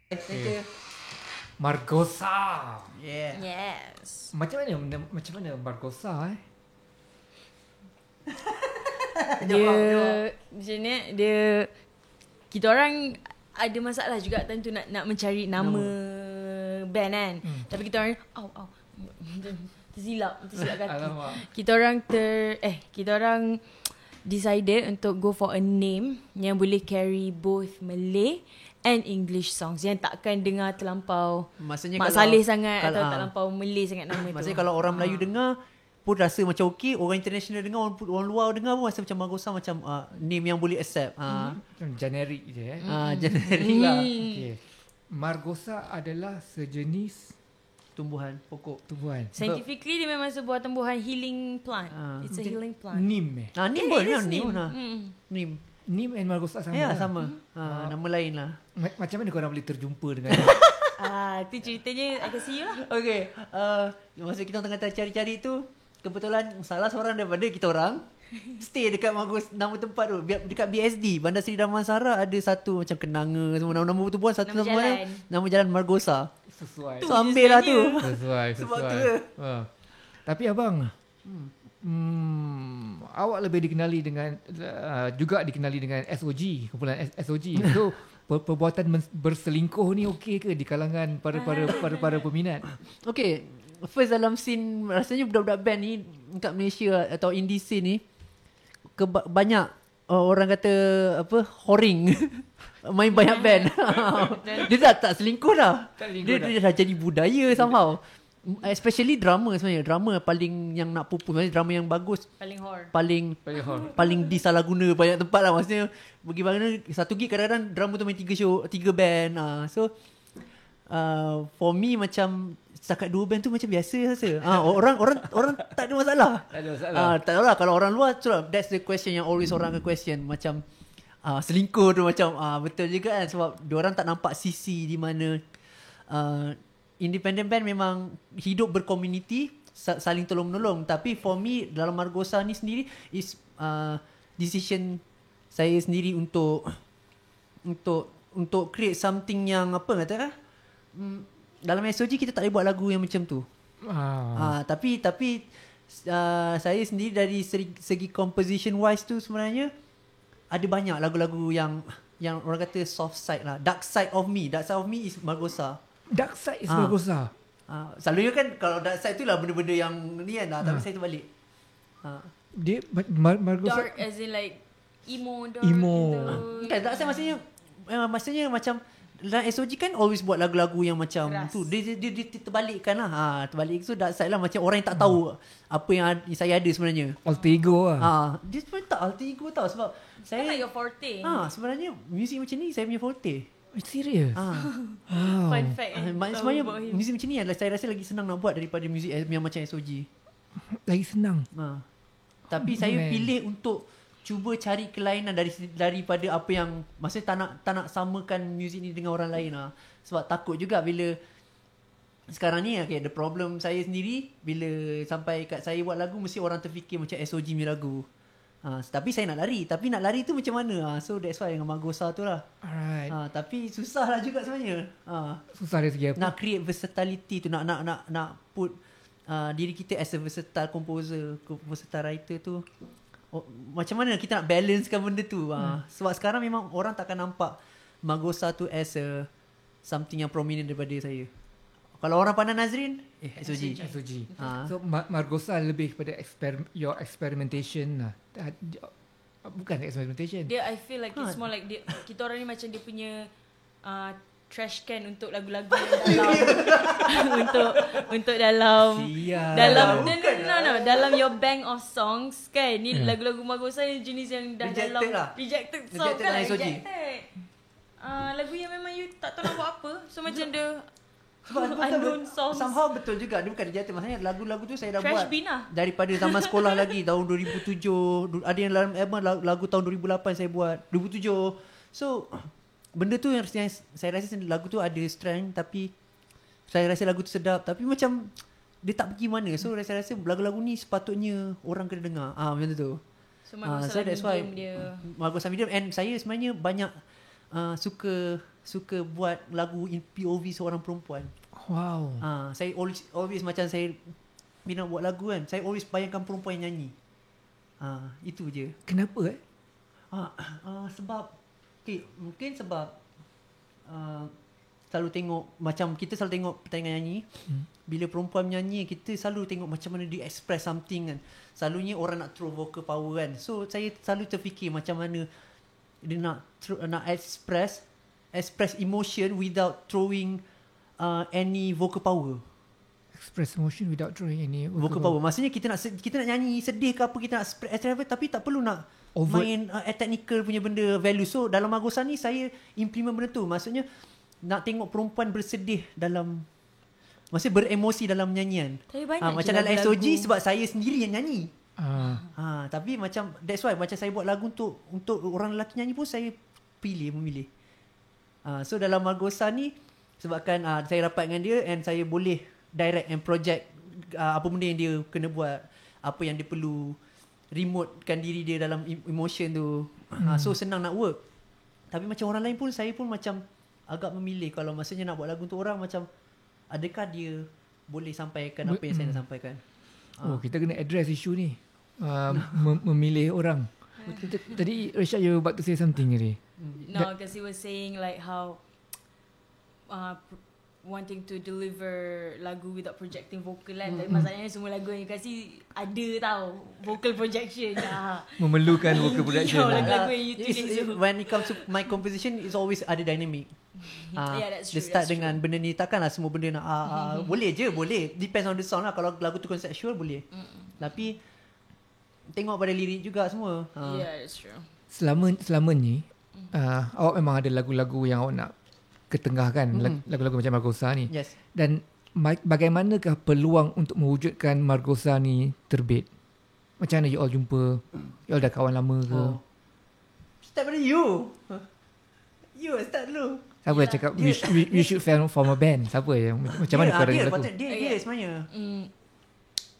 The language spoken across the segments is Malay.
Thank you. Margosa. Yeah. Yes. Macam mana Margosa Dia macam ni, dia kita orang ada masalah juga tentu nak mencari nama band kan. Tapi kita orang tersilap kaki. Alamak. Kita orang decided untuk go for a name yang boleh carry both Malay and English songs yang takkan dengar terlampau Maksudnya Mak Saleh sangat atau terlampau Malay sangat nama tu. Maksudnya kalau orang Melayu dengar pun rasa macam okey, orang international dengar, orang luar dengar pun rasa macam Margosa macam name yang boleh accept. Generic je Generic lah. Okay. Margosa adalah sejenis Tumbuhan, pokok. tumbuhan. Scientifically dia memang sebuah tumbuhan healing plant. It's a healing plant. Nim Nim pun Nim. Nim and Margosa sama. Ya, sama. Nama lain lah. Macam mana korang boleh terjumpa dengan Tu ceritanya I can see you lah. Okay. Masa kita tengah cari-cari tu, kebetulan salah seorang daripada kita orang stay dekat nama tempat tu, dekat BSD Bandar Seri Damansara. Ada satu macam kenanga semua nama tumbuhan, satu nama jalan Margosa. sesuai. So ambil lah tu. Sesuai. Sebab tu ke? Tapi abang, awak lebih dikenali dengan juga dikenali dengan SOG, kumpulan SOG. So perbuatan berselingkuh ni okey ke di kalangan para peminat? Okay, first dalam scene, rasanya budak-budak band ni kat Malaysia atau indie scene ni banyak orang kata whoring. Main banyak band. Dia tak selingkuh dah. Dia dah jadi budaya somehow. Especially drama sebenarnya. Drama paling yang nak pupus, maksudnya drama yang bagus, paling disalahguna banyak tempat lah. Maksudnya bagaimana satu gig kadang-kadang drama tu main 3 band. So for me macam setakat 2 band tu macam biasa rasa. Orang tak ada masalah. Tak ada lah. Kalau orang luar that's the question yang always orang akan question macam selingkuh tu macam betul juga kan, sebab diorang tak nampak sisi di mana independent band memang hidup berkomuniti, saling tolong-menolong. Tapi for me dalam Margosa ni sendiri is decision saya sendiri untuk create something yang dalam SOG kita tak boleh buat lagu yang macam tu. Tapi saya sendiri dari segi composition wise tu sebenarnya ada banyak lagu-lagu yang orang kata soft side lah. Dark side of me is Margosa. Dark side is Margosa. Selalunya kan kalau dark side tu lah benda-benda yang ni kan, tapi saya terbalik. Dia Margosa Dark as in like emo dark. Kan dark side maksudnya macam dalam SOG kan always buat lagu-lagu yang macam keras. Tu dia terbalikkan lah. Terbalik tu dark side lah, macam orang yang tak tahu apa yang saya ada sebenarnya. Alter ego lah. Dia sebenarnya tak alter ego tau, sebab saya like your forte. Sebenarnya muzik macam ni saya punya forte. Serius? Fun fact. Sebenarnya muzik macam ni adalah saya rasa lagi senang nak buat daripada muzik yang macam SOG. Lagi senang. Tapi saya pilih untuk cuba cari kelainan daripada apa yang maksudnya tak nak samakan muzik ni dengan orang lain lah. Sebab takut juga bila sekarang ni the problem saya sendiri, bila sampai kat saya buat lagu mesti orang terfikir macam SOG punya lagu. Tapi saya nak lari. Tapi nak lari tu macam mana? So that's why dengan Margosa tu lah. Alright. Tapi susah lah juga sebenarnya. Susah dari segi apa? Nak create versatility tu, nak put diri kita as a versatile composer, versatile writer tu. Macam mana kita nak balancekan benda tu. Sebab sekarang memang orang takkan nampak Margosa tu as something yang prominent daripada saya. Kalau orang pandang Nazrin, SOG. So Margosa lebih kepada your experimentation lah. Bukan experimentation. Dia I feel like it's more like kita orang ni macam dia punya trash can untuk lagu-lagu yang untuk dalam dalam your bank of songs kan. Ni lagu-lagu Margosa ni jenis yang dah rejected dalam rejected song kan, rejected. Lagu yang memang you tak tahu nak buat apa. So macam dia unknown songs. Somehow betul juga. Dia bukan rejected. Maksudnya lagu-lagu tu saya dah Trash buat bin lah. daripada zaman sekolah lagi. Tahun 2007. Ada yang dalam album lagu tahun 2008 saya buat. 2007. So benda tu yang saya rasa lagu tu ada strength. Tapi saya rasa lagu tu sedap. Tapi macam dia tak pergi mana. So saya rasa lagu-lagu ni sepatutnya orang kena dengar. Macam tu. So Margosa medium dia. Margosa medium. And saya sebenarnya banyak suka suka buat lagu in POV seorang perempuan. Wow. Saya always macam saya bila buat lagu kan, saya always bayangkan perempuan yang nyanyi. Itu je. Kenapa Sebab mungkin sebab selalu tengok, macam kita selalu tengok pertandingan nyanyi. Bila perempuan menyanyi, kita selalu tengok macam mana dia express something kan. Selalunya orang nak throw vocal power kan. So saya selalu terfikir macam mana dia nak express emotion without throwing any vocal power. Express emotion without throwing any Vocal power. Maksudnya kita nak nyanyi sedih ke apa, kita nak express, tapi tak perlu nak main technical punya benda, value. So dalam Margosa ni saya implement benda tu. Maksudnya nak tengok perempuan bersedih dalam, maksudnya beremosi dalam nyanyian. Macam dalam SOG sebab saya sendiri yang nyanyi. Tapi macam that's why macam saya buat lagu untuk orang lelaki nyanyi pun saya memilih. So dalam Margosa ni sebabkan saya rapat dengan dia and saya boleh direct and project apa benda yang dia kena buat, apa yang dia perlu remotekan diri dia dalam emotion tu. So senang nak work. Tapi macam orang lain pun, saya pun macam agak memilih kalau maksudnya nak buat lagu untuk orang, macam adakah dia boleh sampaikan apa yang saya nak sampaikan. Kita kena address isu ni. Memilih orang. Tadi Rashad, you about to say something tadi. No, because he was saying like how wanting to deliver lagu without projecting vocal kan. Tapi masalahnya semua lagu yang you kasi ada tau vocal projection. Memerlukan vocal projection. Lagu yang you tulis. When it comes to my composition, it's always ada dynamic. Yeah, that's true. Dia start dengan benda ni, takkanlah semua benda nak boleh. Depends on the song lah. Kalau lagu tu conceptual boleh. Tapi tengok pada lirik juga semua. Yeah, that's true. Selama ni awak memang ada lagu-lagu yang awak nak ketengahkan, lagu-lagu macam Margosa ni. Yes. Dan bagaimanakah peluang untuk mewujudkan Margosa ni terbit? Macam mana you all jumpa? You all dah kawan lama ke? Start pada you. You start dulu. Siapa yang cakap we should form a band? Siapa yang macam mana kau dengar lagu? Dia sebenarnya.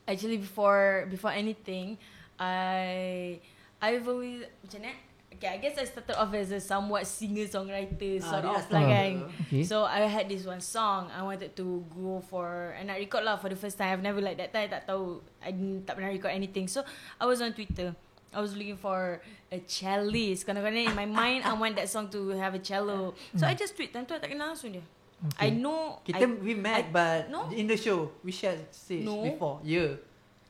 Actually before anything, I've always macam mana? Okay, I guess I started off as a somewhat singer-songwriter sort of lah kan. Okay. So I had this one song I wanted to go for, and I record lah for the first time. I've never like that time I tak tahu, I tak pernah record anything. So I was on Twitter. I was looking for a cellist. Kadang-kadang in my mind I want that song to have a cello. So I just tweet. Time tu I tak kenal langsung dia. I know we met but no? in the show we shared stage before.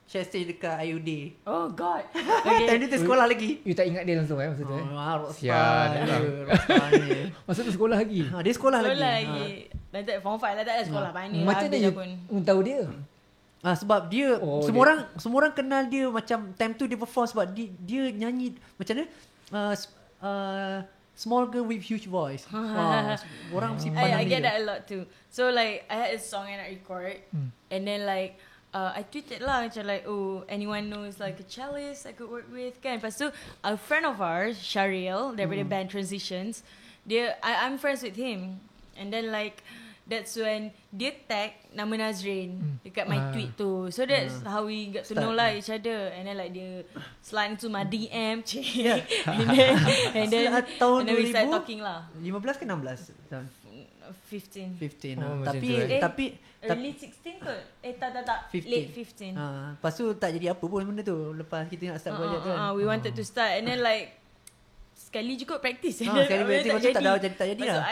Share stage dekat IUD. Oh god. Okay. Time dia sekolah lagi. You tak ingat dia langsung masa tu Rockstar ni. Masa tu sekolah lagi. Dia sekolah lagi. Nanti form 5 lah, tak ada sekolah mana. Macam mana you tahu dia? Sebab dia semua orang kenal dia macam time tu dia perform sebab dia nyanyi macam mana? Small girl with huge voice. Orang mesti pandang dia. I get that a lot too. So like I had a song and I record and then like I tweeted lah macam like, oh, anyone knows like a cellist I could work with kan. Lepas tu a friend of ours, Shariel, daripada band Transitions, I'm friends with him. And then like that's when dia tag nama Nazrin dekat my tweet tu. So that's how we got to know lah each other. And then like dia slide into my DM and then we start talking lah. 15 ke 16? 15. Tapi early 16 kot. Tak 15. Late 15. Lepas tu tak jadi apa pun benda tu. Lepas kita nak start project tu kan. We wanted to start and then like sekali je kot practice. Sekali practice macam tak jadi lah. So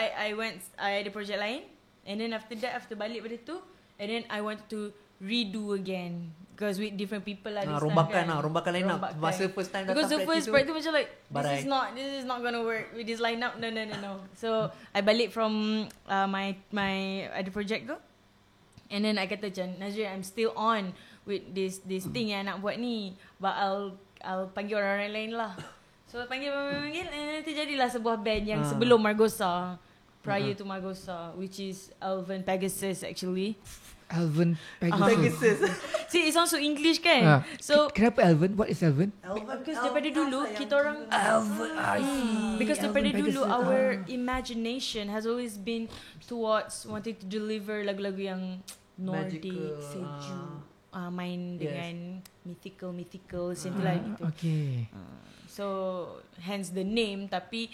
I ada project lain. And then after balik pada tu, and then I wanted to redo again because with different people lah. Rombakan line up. Masa first time datang because the first practice macam like barai. this is not gonna work with this line up. No. So I balik from my ada project tu, and then I kata macam Nazrin, I'm still on with this thing yang nak buat ni, but I'll panggil orang lain lah. So panggil and nanti jadilah sebuah band yang sebelum Margosa, prior to Margosa, which is Elven Pegasus actually. Elven Pegasus. See, it sounds so English kan? So kenapa Elven? What is Elven? Because daripada dulu kita orang Elven. Because daripada dulu our imagination has always been towards wanting to deliver lagu-lagu yang Nordic, sejuk, main dengan mythical something like itu. Okay. So hence the name. Tapi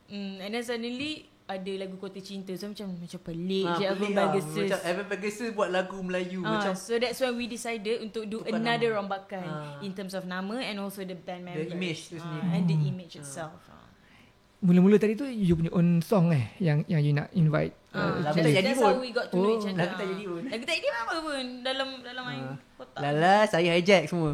and then suddenly ada lagu Kota Cinta. So macam pelik je album pelik lah. Pegasus. Macam Album Pegasus buat lagu Melayu macam So that's why we decided untuk do tukar another nama. rombakan in terms of nama and also the band members. image tu sendiri. And the image itself. Mula-mula tadi tu you punya own song yang you nak invite. lagu That's, tak jadi that's pun. how we got to know each other. Lagu tak jadi pun. Lagu tak jadi apa pun dalam main kotak. Lala, saya hijack semua.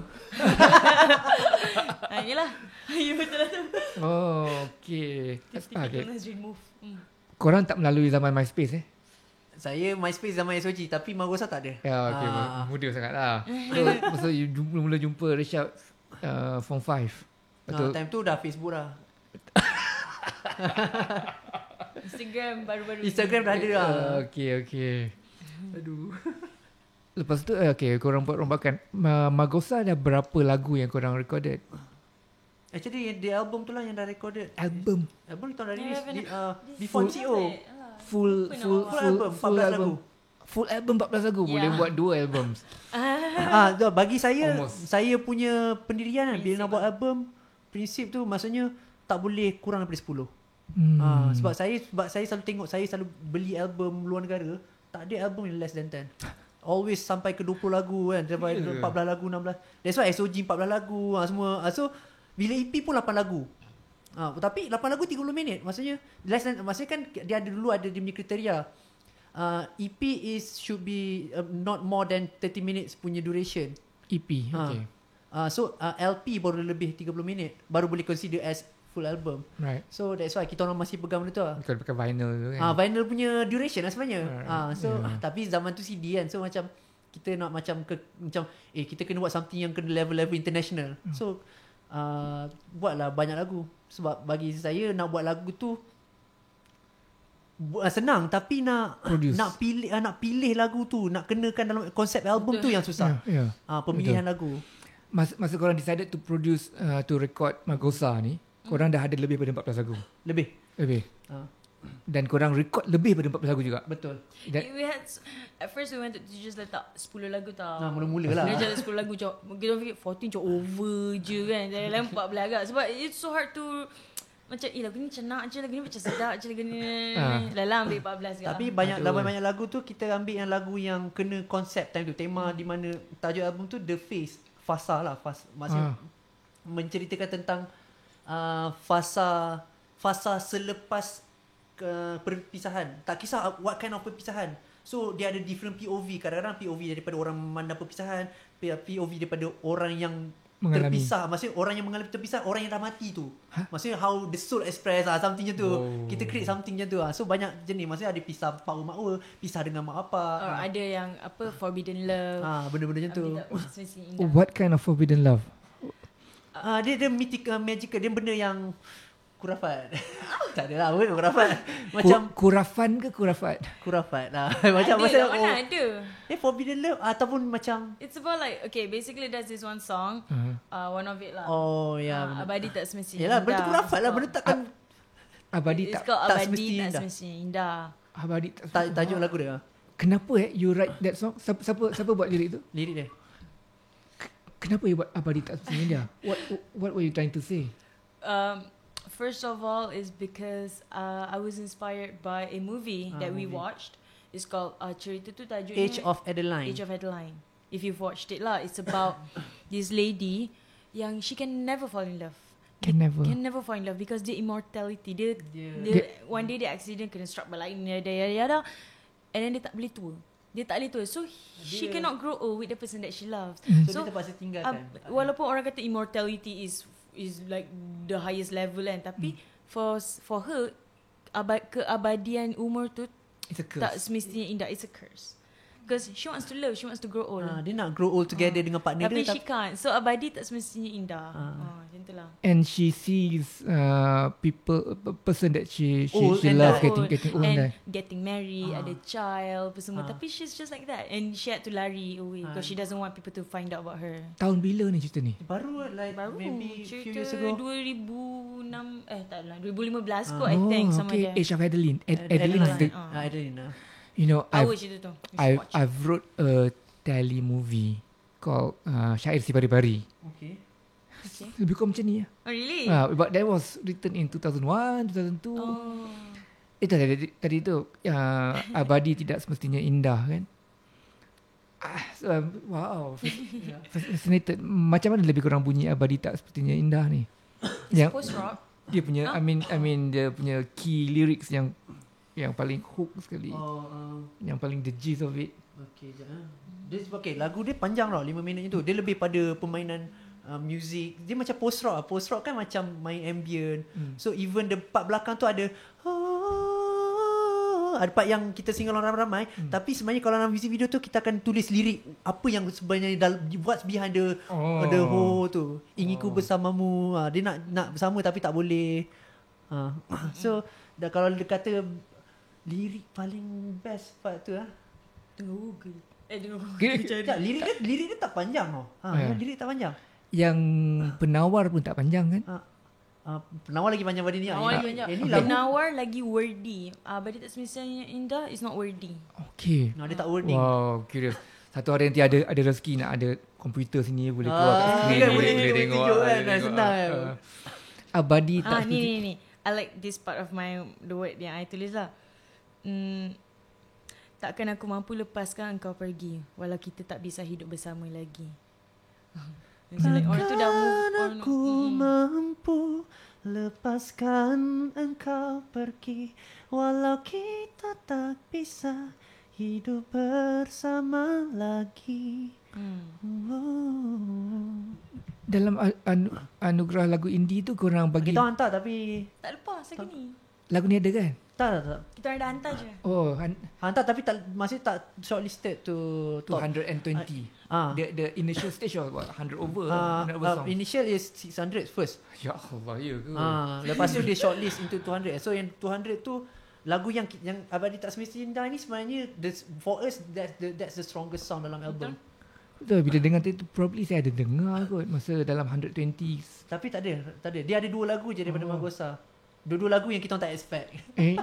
Yelah. Ya betul lah tu. Oh, okay. Typical Nazreen move. Korang tak melalui zaman MySpace Saya MySpace zaman SOG tapi Magosa tak ada. Ya, okay. Muda sangat lah. So, masa you mula jumpa Rashad Form 5. Betul. Time tu dah Facebook dah. Instagram baru-baru. Instagram dah ada lah. Okay. Aduh. Lepas tu, okay, korang buat rombakan. Magosa ada berapa lagu yang korang recorded? Actually the album tu lah yang dah recorded. Album. Album kita dah release This before is CO. Full album 14 lagu. Full album 14 lagu. Boleh buat 2 album. Bagi saya Almost. saya punya pendirian kan bila nak buat album, prinsip tu maksudnya tak boleh kurang daripada 10. Sebab saya selalu tengok, saya selalu beli album luar negara, tak ada album yang less than 10. Always sampai ke 20 lagu kan, sampai 14 lagu, 16. That's why SOG 14 lagu semua. So bila EP pun 8 lagu. Tapi 8 lagu 30 minit. Maksudnya maksudnya kan dia ada dia punya kriteria. EP should be not more than 30 minutes punya duration. EP, okay. So LP baru lebih 30 minit baru boleh consider as full album. Right. So that's why kita orang masih pegang benda tu lah. Bukan pakai vinyl tu kan. Vinyl punya duration lah sebenarnya. Right. Tapi zaman tu CD kan. So macam kita nak kita kena buat something yang kena level international. So buatlah banyak lagu. Sebab bagi saya nak buat lagu tu senang, tapi nak pilih lagu tu, nak kenakan dalam konsep album tu yang susah. Pemilihan lagu. Masa korang decided to produce to record Magosa ni, korang dah ada lebih daripada 14 lagu. Lebih. Dan korang record lebih daripada 14 lagu juga. Betul. We had at first we wanted to just letak 10 lagu tau. Mula-mula lah. Dia jadi 10 lagu kita fikir 14 macam over je kan. Dalam 14 agak sebab it's so hard to macam lagu ni macam nak je, lagu ni macam sedap je, lagu ni Lala ambil 14 juga. Tapi banyak lagu tu kita ambil yang lagu yang kena konsep time tu, tema di mana tajuk album tu The Phase, fasa lah, maksudnya menceritakan tentang fasa selepas perpisahan. Tak kisah what kind of perpisahan. So dia ada different POV. Kadang-kadang POV daripada orang memandang perpisahan, POV daripada orang yang mengalami. Terpisah. Maksudnya orang yang mengalami terpisah, orang yang dah mati tu. Maksudnya how the soul express something macam tu. Kita create something macam tu. So banyak jenis. Maksudnya ada pisah pak makwa, pisah dengan mak apa. Ada yang forbidden love. Benda-benda macam tu. What kind of forbidden love? Dia mythical, magical. Dia benda yang kurafat. Tak ada lah pun kurafat. Macam kurafan ke kurafat? Kurafat lah. Macam mana ada? Forbidden love ataupun macam it's about like okay, basically there's this one song, one of it lah. Oh ya. Abadi tak semestinya. Yalah, benda tu kurafat lah. Benda takkan Abadi it's tak called Abadi semestinya tak semestinya indah. Abadi tajuk lagu dia. Kenapa you write that song? Siapa buat lirik tu? Lirik dia. Kenapa you buat Abadi tak semestinya indah? What were you trying to say? First of all is because I was inspired by a movie that we watched. It's called cerita tu tajuknya Age of Adeline. Age of Adeline. If you've watched it lah, it's about this lady yang she can never fall in love. Can never fall in love because the immortality. Dia one day dia accident kena struck by lightning yada, and then dia tak boleh tua. So she cannot grow old with the person that she loves. So dia terpaksa tinggalkan. Walaupun orang kata immortality is like the highest level kan, tapi for her keabadian umur tu tak semestinya indah. It's a curse because she wants to love, she wants to grow old. Dia nak grow old together dengan partner tapi dia, she can't. So abadi tak semestinya indah. Macam tu lah. And she sees person that she loves getting old and getting married, ada child semua. Tapi she's just like that, and she had to lari away because she doesn't want people to find out about her. Tahun bila ni cerita ni? Baru maybe few years ago. 2006 taklah 2015 kot I think sama dia. Age of Adeline. Adeline is the Adeline. You know, I've wrote a tele movie called Syair Si Pari-Pari. Okay. Lebih kurang macam ni. Oh really? But that was written in 2001, 2002. Itu tadi tu abadi tidak semestinya indah kan. Wow, fascinated. Macam mana lebih kurang bunyi abadi tak sepertinya indah ni? Yang Post rock. dia punya I mean dia punya key lyrics yang paling hook sekali. Yang paling the gist of it. Okay, lagu dia panjang tau, 5 minit tu. Dia lebih pada permainan music. Dia macam post rock. Post rock kan macam main ambient. So even the part belakang tu ada ada part yang kita single ramai-ramai. Tapi sebenarnya kalau dalam music video tu kita akan tulis lirik apa yang sebenarnya what's behind the tu. Inginku bersamamu. Dia nak bersama tapi tak boleh. So kalau dia kata lirik paling best part tu Tengah Google. Lirik dia tak panjang tau. Lirik tak panjang. Yang penawar pun tak panjang kan? Penawar lagi panjang pada ni. Penawar lagi wordy. Abadi tak semestinya indah is not wordy. Okay. Dia tak wording. Wow, curious. Satu hari nanti ada rezeki nak ada komputer sini boleh keluar kat screen boleh tengok kan. Senang abadi tak ni. I like this part of the word yang I tulis lah. Takkan aku mampu lepaskan engkau pergi walau kita tak bisa hidup bersama lagi. Takkan aku mampu lepaskan engkau pergi walau kita tak bisa hidup bersama lagi. Dalam anugerah lagu indie tu korang bagi Kita hantar tapi Tak lepas lagi ni. lagu ni ada kan? tak. Kita orang dah hantar je. Oh, Hantar tapi masih tak shortlisted to top. 220. The initial stage was what? 100 over. 100 over songs. Initial is 600 first. Ya Allah, ya ke? Lepas tu dia shortlist into 200. So yang 200 tu lagu yang Abadi Tak Semestinya Indah ni sebenarnya for us that's the strongest song dalam album. Betul, bila dengar tu probably saya ada dengar kot masa dalam 120. Tapi tak ada. Dia ada 2 lagu je daripada Margosa. Dua lagu yang kita tak expect. In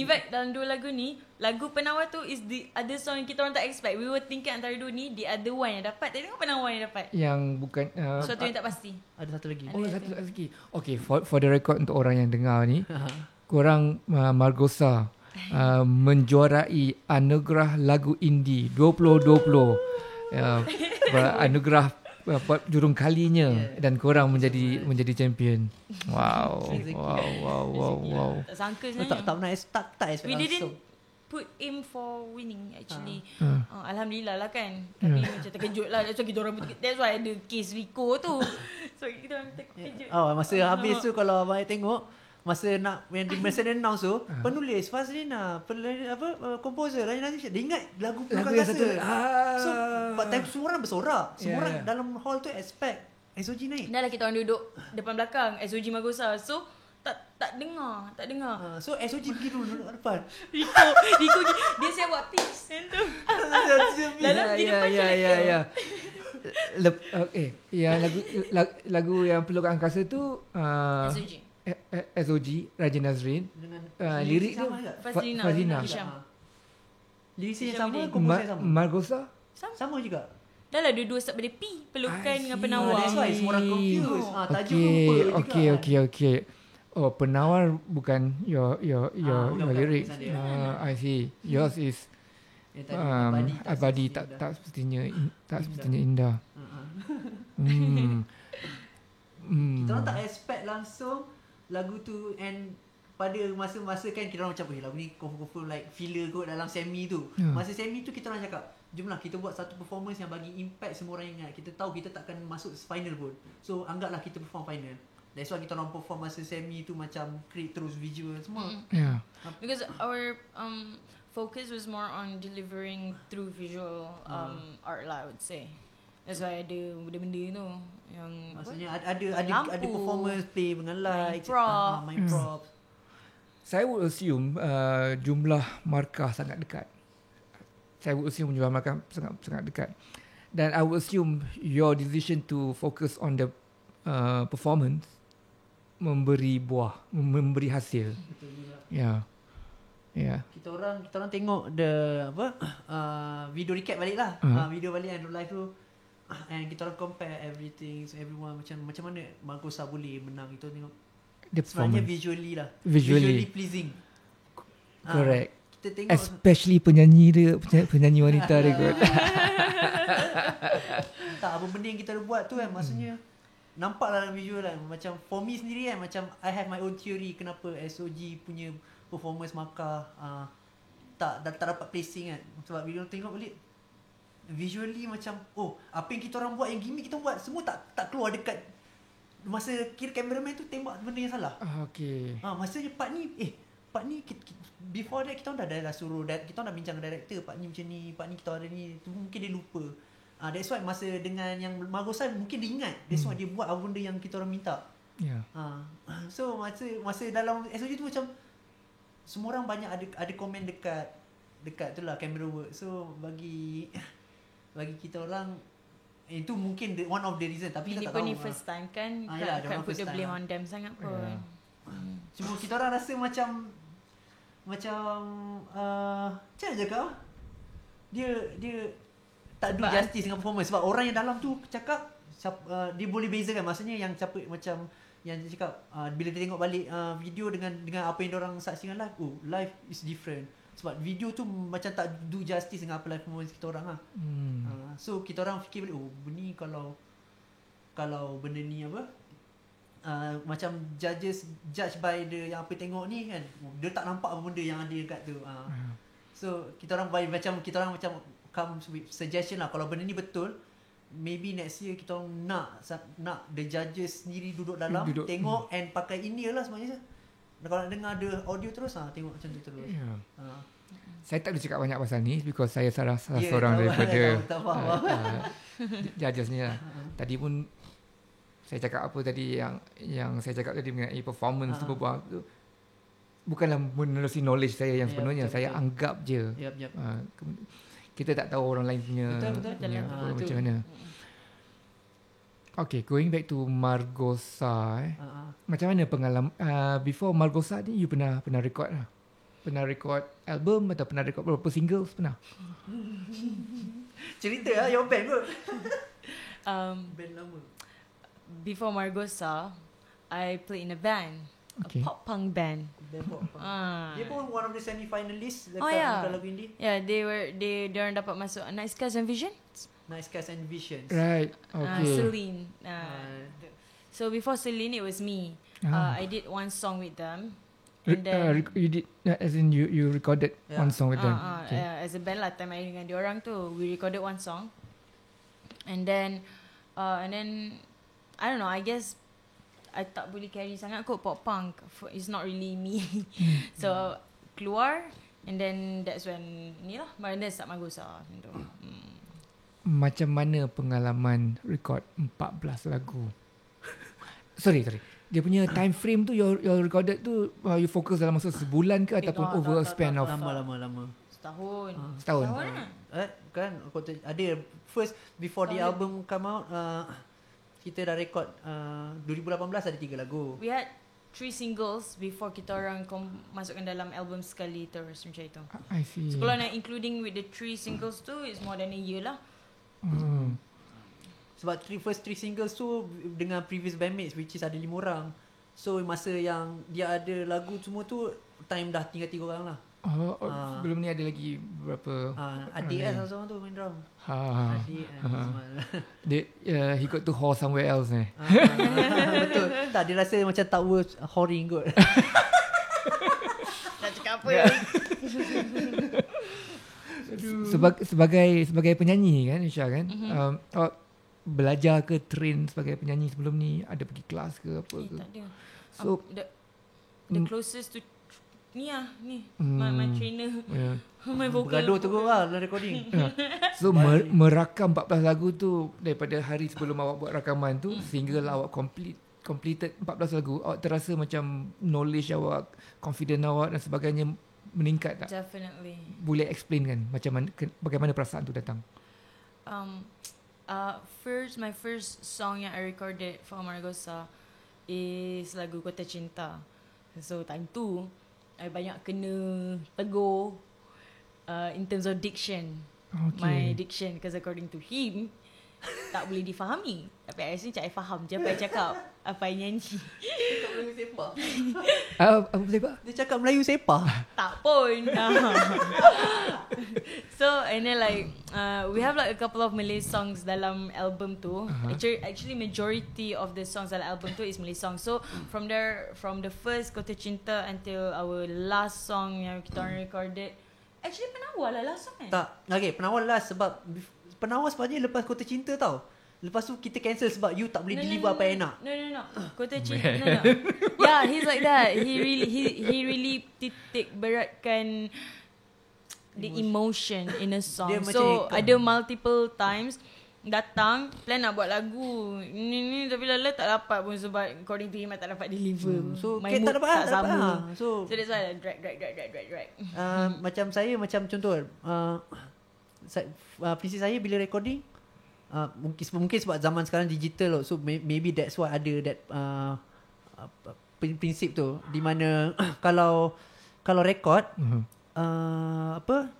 fact dalam 2 lagu ni, lagu Penawar tu is the other song yang kita orang tak expect. We were thinking antara 2 ni the other one yang dapat. Tadi tengok Penawar yang dapat. Yang bukan Suatu yang tak pasti. Ada satu lagi. satu lagi. Okay, for the record untuk orang yang dengar ni, korang Margosa menjuarai anugerah lagu indie 2020. Anugerah jurung kalinya dan korang menjadi champion. Wow. Tak sangka sebenarnya. Tak expect. We didn't put aim for winning actually. Alhamdulillah lah kan. Tapi macam terkejut lah. That's why kita orang that's why ada case Rico tu. So kita orang terkejut. Masa habis tu kalau abang tengok masa nak when di masa announce tu penulis Fazlina komposer Raja Nazif dia ingat lagu yang satu. So time semua orang bersorak. Semua orang dalam hall tu expect SOG naik. Dah lah kita orang duduk depan belakang SOG Margosa. So tak dengar. So SOG pergi dulu duduk depan. Rico dia siap buat peace tu. Dalam di depan je. Okay. Yang lagu yang Pelukan Angkasa tu SOG Raja Nazrin dengan lirik tu Fazlina Hisham. Lirik yang sama, komposer sama. Margosa sama juga. Dah lah dua-dua start pada P. Pelukan dengan Penawar. That's why semua orang confused. Tajuk lupa juga. Okay. Oh, Penawar bukan your lyrics. I see. Yours is Abadi tak sepertinya indah. Kita orang tak expect langsung lagu tu, and pada masa-masa kan kita orang macam lagu ni confirm like filler kot dalam semi tu. Masa semi tu kita orang cakap jomlah kita buat satu performance yang bagi impact semua orang ingat. Kita tahu kita takkan masuk final pun, so anggaplah kita perform final. That's why kita orang perform masa semi tu macam create terus visual semua. Because our focus was more on delivering through visual art lah, I would say. That's why ada benda-benda tu yang maksudnya ada performance play dengan light, main props. Saya would assume jumlah markah sangat dekat. Jumlah markah sangat dekat. Dan I would assume your decision to focus on the performance memberi buah, memberi hasil. Betul juga. Yeah. Kita orang tengok video recap balik lah. Video balik and live tu. And kita orang compare everything, so everyone macam mana Margosa boleh menang. Kita tengok Sebenarnya performance. visually lah. Visually. Pleasing. Correct. Kita tengok Especially penyanyi wanita dia kot. tak apa benda yang kita buat tu kan, maksudnya nampak lah dalam visual kan. Macam for me sendiri kan, macam I have my own theory kenapa SOG punya performance Maka tak dapat placing kan. Sebab bila tengok balik visually macam apa yang kita orang buat, yang gimmick kita buat semua tak keluar dekat masa kira cameraman tu tembak benda yang salah. Okay. Maksudnya part ni before that kita orang dah suruh kita orang dah bincang dengan director, part ni macam ni, part ni kita ada ni, tu mungkin dia lupa. That's why masa dengan yang Margosan mungkin dia ingat. That's why dia buat apa benda yang kita orang minta. Yeah. So masa dalam SOG tu macam semua orang banyak ada komen dekat tu lah camera work. So bagi kita orang itu mungkin one of the reason, tapi kita tak tahu. Ini first time kan, kan put the blame on them sangat pun. Cuma kita orang rasa macam macam cakap dia tak do justice dengan performance. Sebab orang yang dalam tu cakap dia boleh bezakan. Maksudnya yang siapa macam yang dia cakap bila dia tengok balik video dengan apa yang diorang saksikan live, live is different. Sebab video tu macam tak do justice dengan apa live performance kita orang lah. So kita orang fikir balik, ni kalau benda ni apa macam judge by the yang apa tengok ni kan, dia tak nampak apa benda yang ada dekat tu. So kita orang macam come with suggestion lah, kalau benda ni betul, maybe next year kita orang nak the judges sendiri duduk dalam tengok and pakai ini lah sebenarnya. Kalau nak dengar ada audio terus tengok macam tu terus. Saya tak boleh cakap banyak pasal ni because saya salah seorang daripada judges ni lah. Tadi pun saya cakap apa tadi yang saya cakap tadi mengenai performance tu bukanlah menerusi knowledge saya yang sebenarnya. Betul. Saya anggap je. Yep. Kita tak tahu orang lain punya macam mana. Okay, going back to Margosa. Macam mana pengalaman before Margosa ni, you pernah record lah? Pernah record album atau pernah record berapa singles pernah? Cerita lah your band kot. Band lama. Before Margosa, I played in a band. A pop punk band. Dia pun one of the semi-finalists dekat lagu indie. Yeah, they orang dapat masuk Night Skies and Visions. Night Skies and Visions. Right. Okay. Celine. So before Celine, it was me. I did one song with them. And then you did, as in you recorded one song with them. As a band lah, time I dengan diorang tu, we recorded one song. And then I don't know, I guess I tak boleh carry sangat kot pop punk. It's not really me. So keluar, and then that's when ni lah, then start Margosa. Macam mana pengalaman record 14 lagu? Sorry. Dia punya time frame tu you recorded tu, you fokus dalam masa sebulan ke ataupun over a span of lama. Setahun. Kan ada first before the album come out, kita dah record 2018 ada 3 lagu. We had 3 singles before kita orang masukkan dalam album sekali terus macam itu. I see. So kalau nak including with the 3 singles tu, it's more than a year lah. Sebab first 3 singles tu dengan previous bandmates, which is ada 5 orang. So masa yang dia ada lagu semua tu, time dah tinggal 3 orang lah. Belum ni ada lagi berapa? Adik kan seorang tu main drum. Adik he got to whore somewhere else betul. Tak, dia rasa macam tak worth whoring kot. Nak cakap apa ya? Sebagai penyanyi kan, Isha kan, belajar ke train sebagai penyanyi sebelum ni, ada pergi kelas ke apa ke? Tak ada. So the closest to ni my trainer, my vocal. Bergaduh teruk lah dalam recording. So merakam 14 lagu tu daripada hari sebelum awak buat rakaman tu sehingga awak completed 14 lagu, awak terasa macam knowledge awak, confidence awak dan sebagainya meningkat tak? Definitely. Boleh explain kan bagaimana perasaan tu datang? My first song yang I recorded for Margosa is lagu Kota Cinta. So time tu I banyak kena tegur in terms of diction. My diction, because according to him tak boleh difahami. Tapi I rasa macam I faham je apa I cakap. Apa I nyanyi. Cakap Melayu sepah. Apa boleh pak? Dia cakap Melayu sepah. Tak pun. So and then like we have like a couple of Malay songs dalam album tu. Actually majority of the songs dalam album tu is Malay songs. So from the first Kota Cinta until our last song yang kita orang recorded, actually Penawar lah last song kan? Tak. Okay, Penawar last sebab Penawar sebenarnya lepas Kota Cinta tau. Lepas tu kita cancel sebab you tak boleh deliver apa yang nak. No. Kota Cinta. No. Yeah, he's like that. He really titik beratkan the emotion in a song. Dia So macam ada multiple times datang plan nak buat lagu ni tapi lala tak dapat pun sebab according to him tak dapat deliver. So my kita mood tak dapat tak sama. So So that's why I drag. macam saya macam contoh prinsip saya bila recording mungkin sebab zaman sekarang digital so maybe that's why ada that prinsip tu di mana kalau record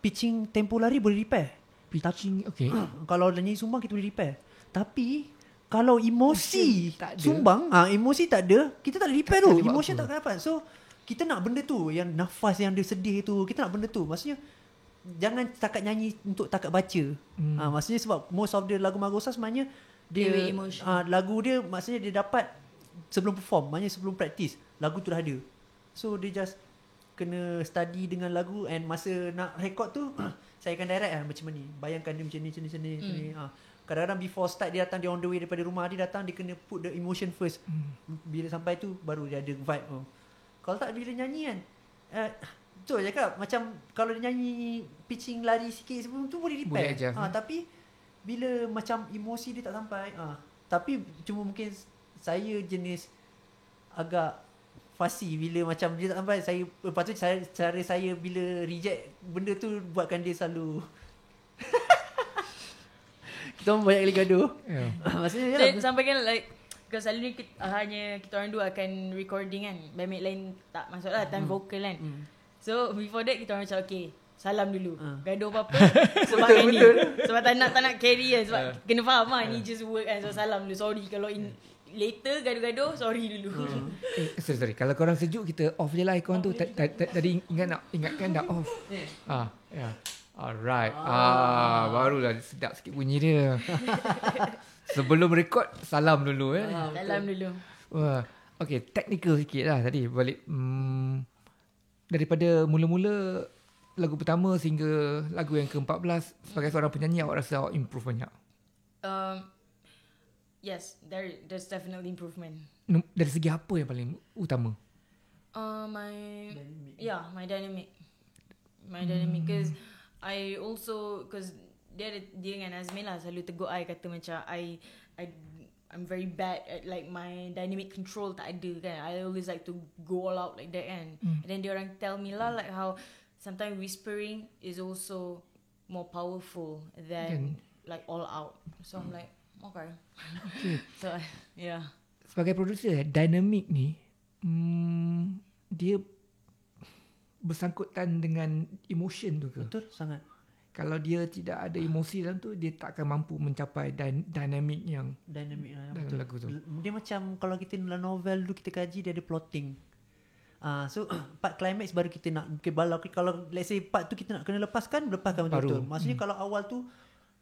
pitching tempo lari boleh repair. Pitching okay. Kalau nyanyi sumbang kita boleh repair. Tapi kalau emosi tak ada. sumbang, emosi tak ada, kita tak boleh repair tu. Emotion apa. tak dapat. So kita nak benda tu, yang nafas yang dia sedih tu, kita nak benda tu. Maksudnya jangan setakat nyanyi untuk takat baca. Maksudnya sebab most of the lagu Margosa sebenarnya dia lagu dia maksudnya dia dapat sebelum perform, maksudnya sebelum practice, lagu tu dah ada. So dia just kena study dengan lagu and masa nak record tu saya akan direct macam ni. Bayangkan dia macam ni. Kadang-kadang before start dia datang, dia on the way daripada rumah dia datang, dia kena put the emotion first. Bila sampai tu baru dia ada vibe. Kalau tak bila nyanyi kan tu je cakap macam kalau dia nyanyi pitching lari sikit sebelum tu boleh repair. Tapi bila macam emosi dia tak sampai tapi cuma mungkin saya jenis agak fussy bila macam dia tak sampai saya. Lepas tu cara saya bila reject benda tu buatkan dia selalu kita orang banyak kali gaduh. Maksudnya sampai kan like because selalu hanya kita orang dua akan recording kan, bandmate lain tak masuk lah time vocal kan. So before that kita orang macam okay salam dulu. Gaduh apa-apa sebab ni. Sebab tak nak carry kan. Sebab kena faham lah ni just work kan. So salam dulu. Sorry kalau later gaduh-gaduh, sorry dulu. Sorry. Kalau korang sejuk kita off je lah aircon tu. Tadi ingatkan dah off. Yeah. Alright. Barulah sedap sikit bunyi dia. Sebelum record salam dulu Salam dulu. Okay, technical sikit lah tadi balik. Daripada mula-mula lagu pertama sehingga lagu yang ke-14, sebagai seorang penyanyi awak rasa awak improve banyak? Yes, there's definitely improvement. Dari segi apa yang paling utama? My dynamic. My dynamic because I also because dia dengan Azmin lah selalu tegur I kata macam I'm very bad at like my dynamic control tak ada kan. I always like to go all out like that kan. And then dia orang tell me lah like how sometimes whispering is also more powerful than like all out. So I'm like okay. So yeah. Sebagai producer dynamic ni dia bersangkutan dengan emotion tu ke? Betul sangat. Kalau dia tidak ada emosi dalam tu, dia tak akan mampu mencapai dynamic yang dalam lagu tu. Dia macam kalau kita dalam novel dulu kita kaji dia ada plotting. So part climax baru kita nak kalau let's say part tu kita nak kena lepaskan betul-betul. Maksudnya kalau awal tu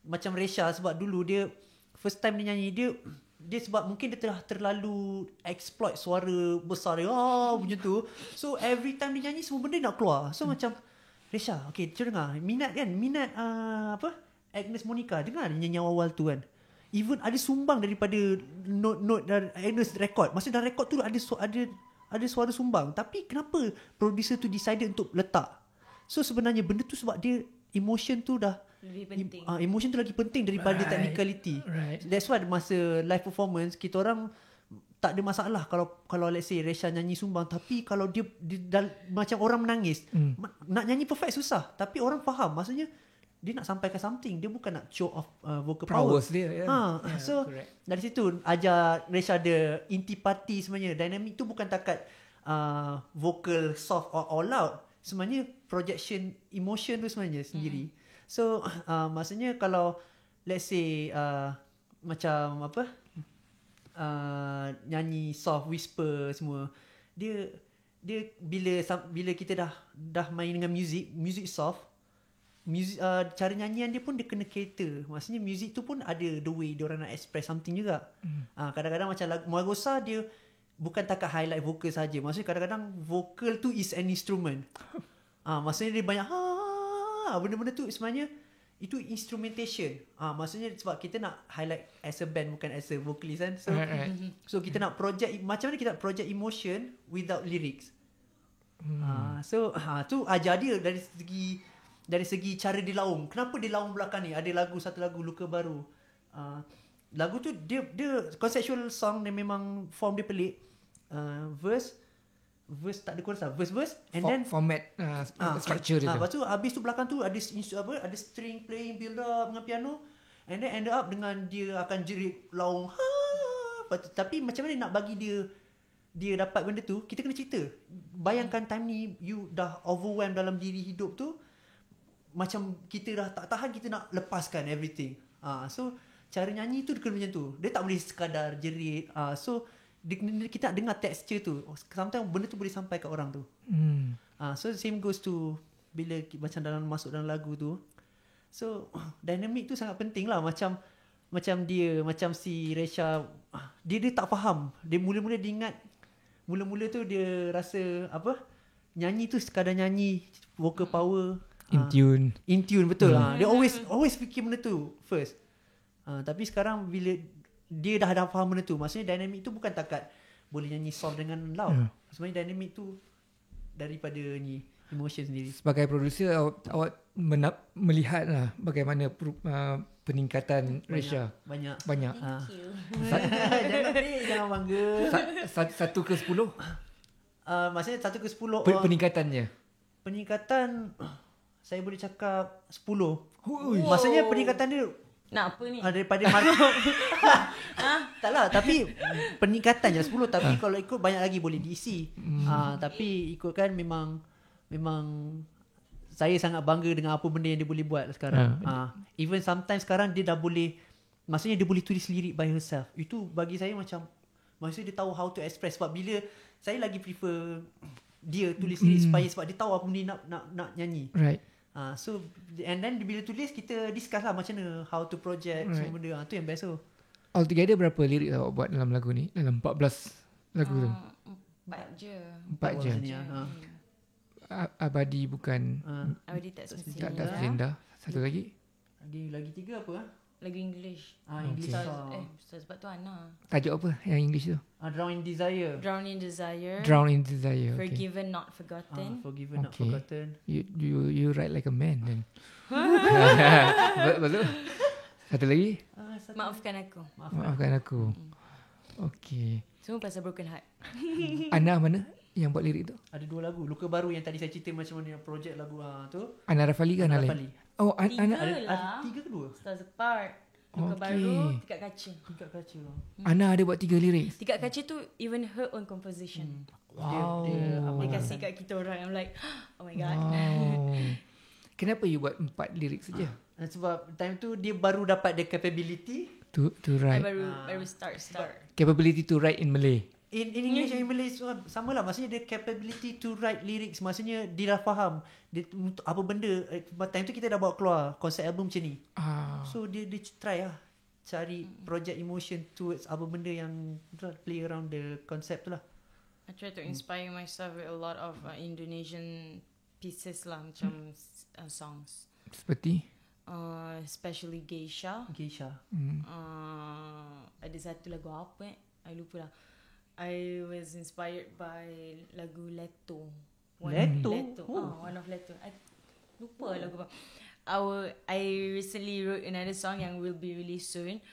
macam Resha sebab dulu dia first time dia nyanyi dia sebab mungkin dia telah terlalu exploit suara besar dia macam tu. So every time dia nyanyi semua benda nak keluar. So macam Resha, okay, cuba dengar. Minat Agnes Monica, dengar dia nyanyi awal tu kan. Even ada sumbang daripada note dari Agnes record. Maksudnya dalam record tu ada suara sumbang. Tapi kenapa producer tu decided untuk letak? So sebenarnya benda tu sebab dia emotion tu dah lebih penting. Emotion tu lagi penting daripada technicality. That's why masa live performance kita orang tak ada masalah kalau let's say Resha nyanyi sumbang, tapi kalau dia macam orang menangis, nak nyanyi perfect susah, tapi orang faham maksudnya dia nak sampaikan something, dia bukan nak show off vocal power dia. So correct. Dari situ ajar Resha ada intipati sebenarnya. Dynamic tu bukan takat vocal soft or all out, sebenarnya projection emotion tu sebenarnya sendiri. So maksudnya kalau let's say macam nyanyi soft, whisper semua. Dia bila kita dah main dengan music soft, cara nyanyian dia pun dia kena cater. Maksudnya music tu pun ada the way dia orang nak express something juga. Kadang-kadang macam Margosa dia bukan takat highlight vokal saja. Maksudnya kadang-kadang vokal tu is an instrument. Maksudnya dia banyak benda-benda tu sebenarnya itu instrumentation. Maksudnya sebab kita nak highlight as a band bukan as a vocalist kan. So kita nak project, macam mana kita nak project emotion without lyrics. Tu ajar dia dari segi cara dia laung. Kenapa dia laung belakang ni? Ada satu lagu Luka Baru. Lagu tu dia conceptual song, dia memang form dia pelik. Verse tak ada chorus lah. Verse and then format structure dia. Lepas tu habis tu belakang tu ada string playing build up dengan piano, and then end up dengan dia akan jerit laung. Tapi macam mana nak bagi dia dapat benda tu, kita kena cerita. Bayangkan time ni you dah overwhelmed dalam diri hidup tu, macam kita dah tak tahan, kita nak lepaskan everything. So cara nyanyi tu kena macam tu. Dia tak boleh sekadar jerit. So kita nak dengar texture tu. Sometimes benda tu boleh sampai kat orang tu. So same goes to bila macam masuk dalam lagu tu. So dynamic tu sangat penting lah. Macam si Resha, dia tak faham. Dia mula-mula dia ingat, mula-mula tu dia rasa nyanyi tu sekadar nyanyi, vocal power, in tune betul. Dia always fikir benda tu first. Tapi sekarang bila dia dah faham benda tu, maksudnya dynamic tu bukan takat boleh nyanyi soft dengan loud. Sebenarnya dynamic tu daripada emotion sendiri. Sebagai producer, awak melihat lah bagaimana peningkatan Resha. Banyak. Thank you. Jangan bangga. 1 ke 10? Maksudnya 1 ke 10 peningkatannya. Peningkatan saya boleh cakap 10. Maksudnya peningkatan dia Nak apa ni? Daripada taklah, tapi peningkatannya 10. Tapi kalau ikut banyak lagi boleh diisi. Tapi ikutkan memang saya sangat bangga dengan apa benda yang dia boleh buat sekarang. Even sometimes sekarang dia dah boleh, maksudnya dia boleh tulis lirik by herself. Itu bagi saya macam, maksudnya dia tahu how to express. Sebab bila saya lagi prefer dia tulis lirik sebab dia tahu apa benda nak nyanyi. Right. So and then bila tulis kita discuss lah macam mana how to project semua benda. Tu yang best tu. Altogether berapa lirik awak buat dalam lagu ni? Dalam 14 lagu tu? 4 je. 4 je. Abadi bukan Abadi tak semestinya. tak selinda. Satu lagi? Lagi 3 apa? Lagu English. English song. Sebab tu Ana. Tajuk apa yang English tu? Drown in Desire. Drown in Desire. Drown in Desire. Forgiven Not Forgotten. Forgiven Not Forgotten. You write like a man then. Betul. Satu lagi? Maafkan Aku. Maafkan Aku. Okay. Semua pasal broken heart. Ana mana yang buat lirik tu? Ada 2 lagu. Luka Baru yang tadi saya cerita macam mana project lagu tu. Ana Rafali ke Ana Rafali. lain? Oh, Ana Ada 3 ke 2? Stars Apart. Luka Okay. Baru. Tingkat Kaca. Tingkat kaca. Ana ada buat 3 lirik. Tingkat Kaca tu even her own composition. Wow. Dia kasih kat kita orang. I'm like, oh my god. Wow. Kenapa you buat 4 lirik saja? Sebab time tu dia baru dapat the capability To I write. baru start. Capability to write in Malay. in English and Malay sama lah. Maksudnya the capability to write lyrics. Maksudnya dia dah faham dia, apa benda. Time tu kita dah bawa keluar konsep album macam ni. So dia try lah cari project emotion towards apa benda yang play around the concept tu lah. I try to inspire myself with a lot of Indonesian pieces lah, macam songs. Seperti? Especially Geisha. Ada satu lagu apa I lupa lah. I was inspired by lagu Leto. Leto? One of Leto. I lupa lagu apa. I recently wrote another song yang will be released soon.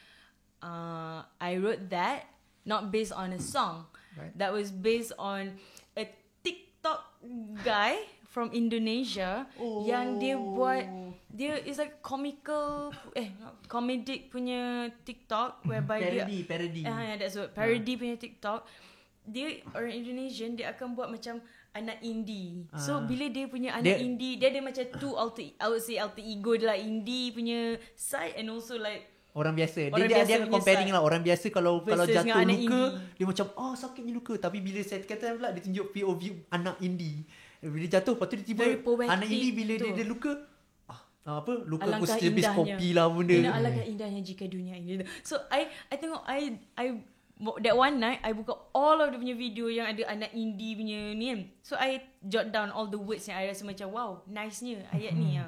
I wrote that not based on a song. Right. That was based on a TikTok guy from Indonesia yang dia buat, dia is like comedic punya TikTok whereby parody. That's what parody punya TikTok. Dia orang Indonesian, dia akan buat macam anak indie. So bila dia punya anak indie, dia ada macam two alter ego lah, indie punya side and also like Orang biasa. Orang Dia biasa akan punya comparing style. lah. Orang biasa kalau Versus jatuh dengan anak luka, indie. dia macam sakitnya luka. Tapi bila saya kata pula dia tunjuk POV anak indie. Bila dia jatuh, lepas tu dia tiba Very poetic anak indie bila tu. dia luka, luka aku Alangkah habis indahnya. kopi lah benda. Alangkah indahnya jika dunia ini. So I tengok I that one night I buka all of the punya video yang ada anak indie punya ni kan. So I jot down all the words yang I rasa macam wow, nice-nya ayat ni.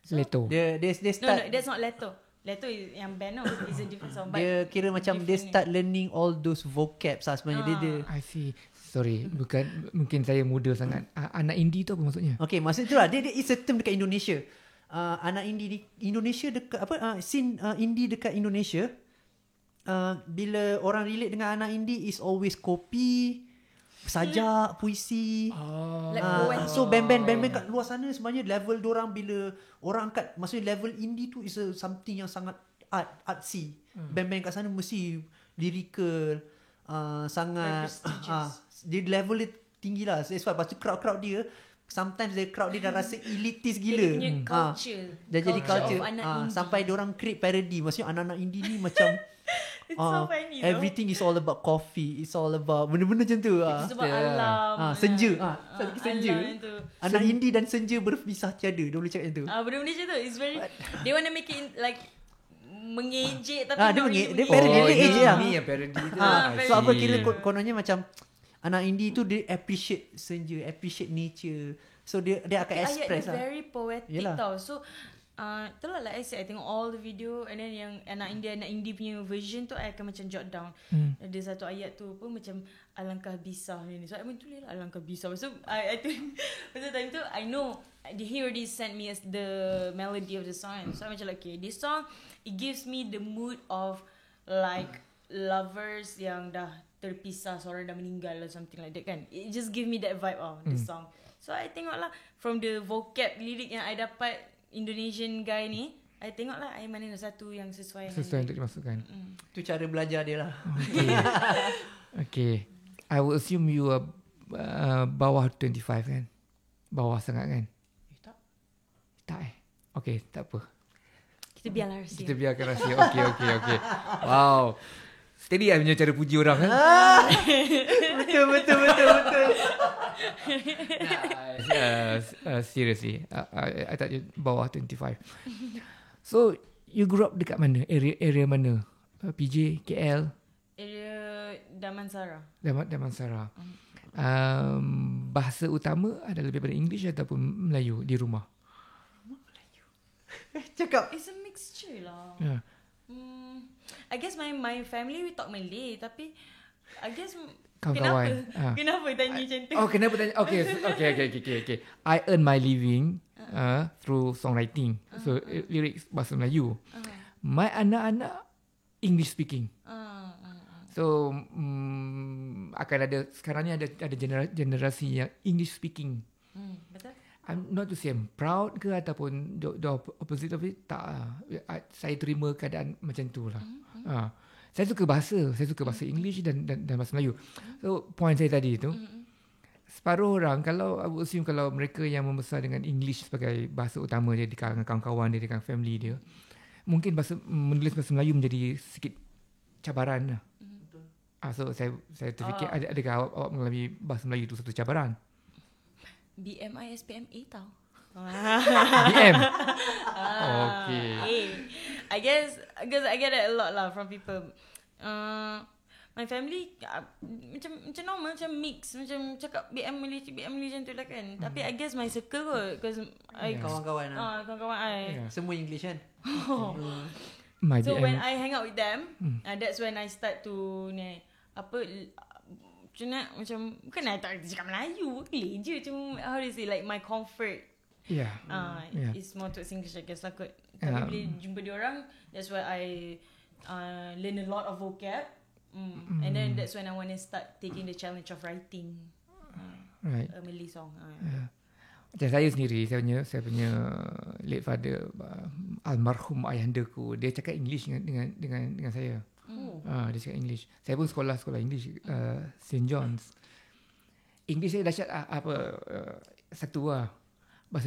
So, Leto. Dia no, start that's not Leto. Leto is yang band tau. It's a different song. But dia kira macam dia different start learning all those vocabs lah sebenarnya. Dia I see. Sorry, bukan, mungkin saya muda sangat. Anak indie tu apa maksudnya? okay, maksud tu lah dia is a term dekat Indonesia. Anak indie di Indonesia dekat scene indie dekat Indonesia, bila orang relate dengan anak indie is always kopi, sajak, puisi. like poet. So band-band kat luar sana sebenarnya level dorang bila orang angkat, maksudnya level indie tu is something yang sangat artsy. Band-band kat sana mesti lyrical, sangat dia level dia tinggi lah. That's why lepas tu crowd dia sometimes the crowd dia dah rasa elitist gila. Dia punya culture. Dah jadi culture. of anak indie. Sampai diorang create parody. Maksudnya anak-anak indie ni macam It's so funny everything is all about coffee. It's all about benda-benda macam tu. It's about alam. Senja. Senja. Alam tu. Anak indie dan senja berpisah tiada. Dia boleh cakap macam tu. Benda-benda macam tu. It's very they want to make it like mengejek tapi dia not mengejek. really Dia parody. Dia ni, age lah. ni yang parody tu. So apa kira kononnya macam anak indie tu dia appreciate senja, appreciate nature. So dia akan express ayat dia lah. very poetic Yelah. tau. So itulah like I said, I tengok all the video and then yang anak indie punya version tu I akan macam jot down. Ada satu ayat tu pun macam alangkah bisa ni. So I pun tulis lah alangkah bisa. So I think pasal time tu I know he already sent me as the melody of the song. So I macam like okay, this song it gives me the mood of like lovers yang dah terpisah, seorang dah meninggal or something like that kan. It just give me that vibe of the song. So I tengok lah from the vocab lirik yang I dapat Indonesian guy ni, I tengok lah I mana satu yang sesuai Sesuai untuk dimasukkan. Tu cara belajar dia lah. Okay. I will assume you are bawah 25 kan? Bawah sangat kan? Tak. Tak Okay, tak apa. Kita biarlah rahsia. Kita biarkan rahsia. Okay. Wow. Steady lah punya cara puji orang kan? Betul. Seriously, I thought you bawah 25. So, you grew up dekat mana? Area mana? PJ, KL? Area Damansara. Damansara. Bahasa utama ada lebih pada English ataupun Melayu di rumah? Cakap. It's a mixture lah. Yeah. I guess my family we talk Malay tapi I guess Kawan-kawan. Kenapa tanya macam tu? Oh, kenapa tanya? Okay. I earn my living through songwriting. So, lyrics bahasa Melayu. My anak-anak English speaking. So, akan ada, sekarang ni ada generasi yang English speaking. Betul? I'm not to say I'm proud ke ataupun the opposite of it. Tak lah. Saya terima keadaan macam tu lah. Saya suka bahasa English dan bahasa Melayu. So point saya tadi tu, separuh orang kalau I would assume kalau mereka yang membesar dengan English sebagai bahasa utama dia di kalangan kawan-kawan dia, di kalangan family dia, mungkin menulis bahasa Melayu menjadi sikit cabaran lah. So saya terfikir adakah awak mengalami bahasa Melayu itu satu cabaran? BMI SPMA tau. BM. Okay. I guess I get that a lot lah from people. My family macam normal, macam mix, macam cakap BM Malaysia macam tu lah kan. Tapi I guess my circle kot, because Kawan-kawan lah. kawan-kawan I. Semua English kan. My So BM. when I hang out with them, that's when I start to macam bukan I tak cakap Melayu, boleh je, cuma how to say like my comfort. Yeah. It's more towards English I guess lah kot. Tapi bila jumpa diorang, that's why I learn a lot of vocab. And then that's when I want to start taking the challenge of writing Right. a Malay song. Macam saya sendiri, saya punya late father, almarhum ayahandaku, dia cakap English dengan saya. Dia cakap English. Saya pun sekolah English St. John's. English saya dahsyat satu lah. Bahasa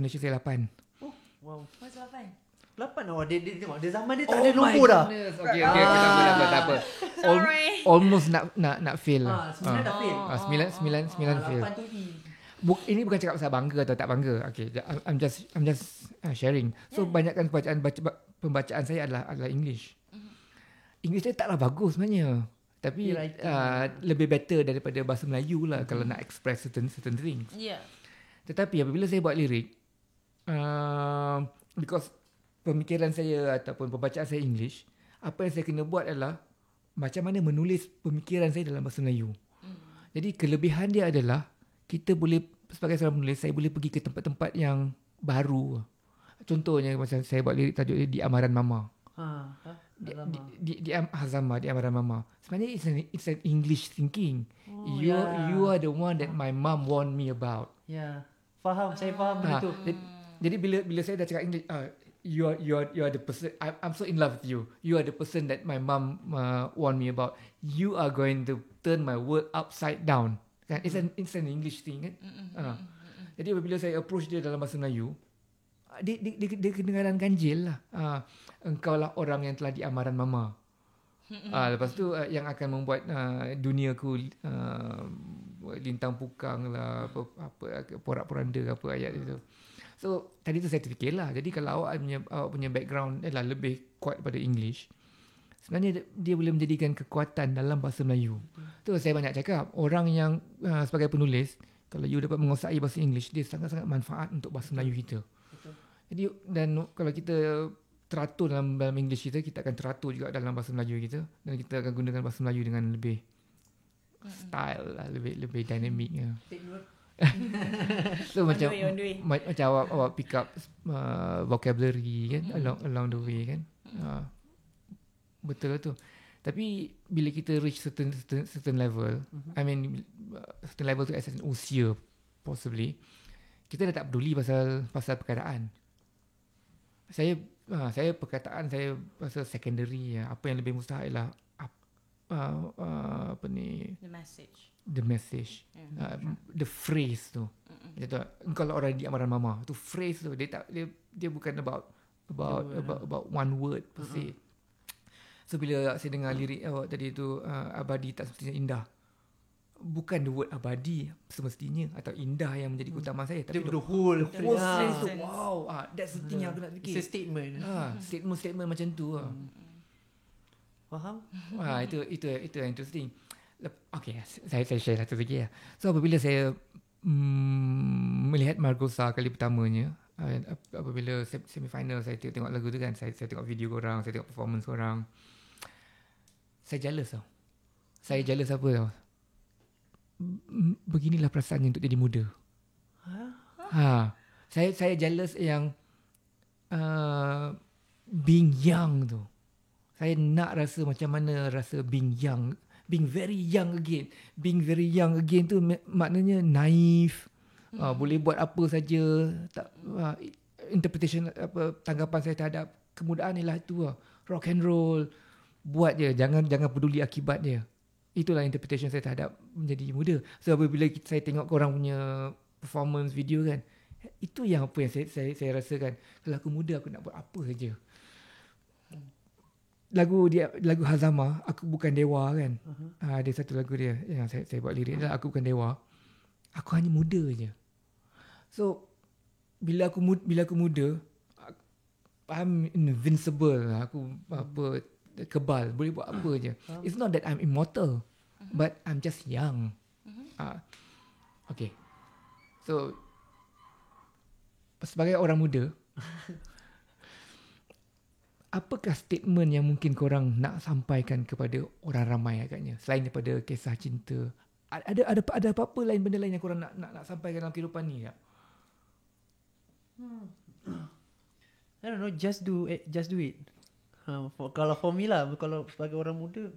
Malaysia saya 8. Wow. What's 8? 8 oh, dia tengok dia zaman dia tak ada nombor dah. Okay, tak apa. Sorry. Almost nak fail lah. 9 dah fail. 9 fail. 8 tu E. Ini bukan cakap pasal bangga atau tak bangga. Okay, I'm just sharing. So banyakkan pembacaan saya adalah English. English dia taklah bagus sebenarnya. Tapi lebih better daripada bahasa Melayu lah kalau nak express certain things. Yeah. Tetapi apabila saya buat lirik, because pemikiran saya ataupun pembacaan saya English, apa yang saya kena buat adalah macam mana menulis pemikiran saya dalam bahasa Melayu. Jadi kelebihan dia adalah kita boleh, sebagai seorang penulis, saya boleh pergi ke tempat-tempat yang baru. Contohnya macam saya buat lirik tajuk dia Di Amaran Mama. Di Amaran Mama. Sebenarnya it's an English thinking. You are the one that my mom warned me about. Ya. Faham, saya faham benda tu. Jadi bila saya dah cakap English, you are the person, I'm so in love with you. You are the person that my mom warned me about. You are going to turn my world upside down. Kan? It's an English thing kan. Jadi apabila saya approach dia dalam bahasa Melayu, dia kedengaran ganjil lah. Engkau lah orang yang telah diamaran mama. Lepas tu yang akan membuat duniaku lintang pukang lah, apa porak-poranda apa ayat itu. So tadi tu saya terfikir lah. Jadi kalau awak punya background adalah lebih kuat pada English, sebenarnya dia boleh menjadikan kekuatan dalam bahasa Melayu. Tu saya banyak cakap, orang yang sebagai penulis, kalau you dapat menguasai bahasa English, dia sangat-sangat manfaat untuk bahasa Melayu kita. Betul. Jadi dan kalau kita teratur dalam English kita akan teratur juga dalam bahasa Melayu kita, dan kita akan gunakan bahasa Melayu dengan lebih style lah, lebih dynamic lah. So macam awak pick up vocabulary kan, along the way kan. Betul lah tu. Tapi bila kita reach certain level, I mean certain level tu as an usia possibly, kita dah tak peduli pasal perkataan. Saya perkataan saya pasal secondary ya. Apa yang lebih mustahil lah apa ni, the message, the phrase tu. Kalau orang di Amaran Mama tu, phrase tu dia bukan about one word per se. So bila saya dengar lirik awak tadi tu, abadi tak semestinya indah, bukan the word abadi semestinya atau indah yang menjadi utama saya, tapi the whole phrase tu. Wow, that's the thing yang aku nak fikir. It's a statement. Statement macam tu. Faham? Itu yang interesting. Okay, saya share satu lagi ya. So apabila saya melihat Margosa kali pertamanya, apabila semifinal saya tengok lagu tu kan, saya tengok video korang, saya tengok performance korang, saya jealous tau. Saya jealous apa tau? Beginilah perasaannya untuk jadi muda. Saya jealous yang being young tu. Saya nak rasa macam mana rasa being young, being very young again. Being very young again tu maknanya naif, boleh buat apa saja, tak interpretation tanggapan saya terhadap kemudaan ialah itu rock and roll, buat je, jangan peduli akibat dia. Itulah interpretation saya terhadap menjadi muda. So apabila saya tengok korang punya performance video kan, itu yang apa yang saya rasakan. Kalau aku muda, aku nak buat apa saja. Lagu Hazama, Aku Bukan Dewa kan. Ada satu lagu dia yang saya buat lirik adalah Aku Bukan Dewa. Aku hanya muda je. So bila aku muda, I'm invincible. Aku kebal, boleh buat apa je. It's not that I'm immortal, but I'm just young. Okay. So sebagai orang muda, apakah statement yang mungkin korang nak sampaikan kepada orang ramai agaknya, selain daripada kisah cinta? Ada apa-apa lain, benda lain yang korang nak sampaikan dalam kehidupan ni tak? I don't know, just do it. Kalau for me lah, kalau sebagai orang muda,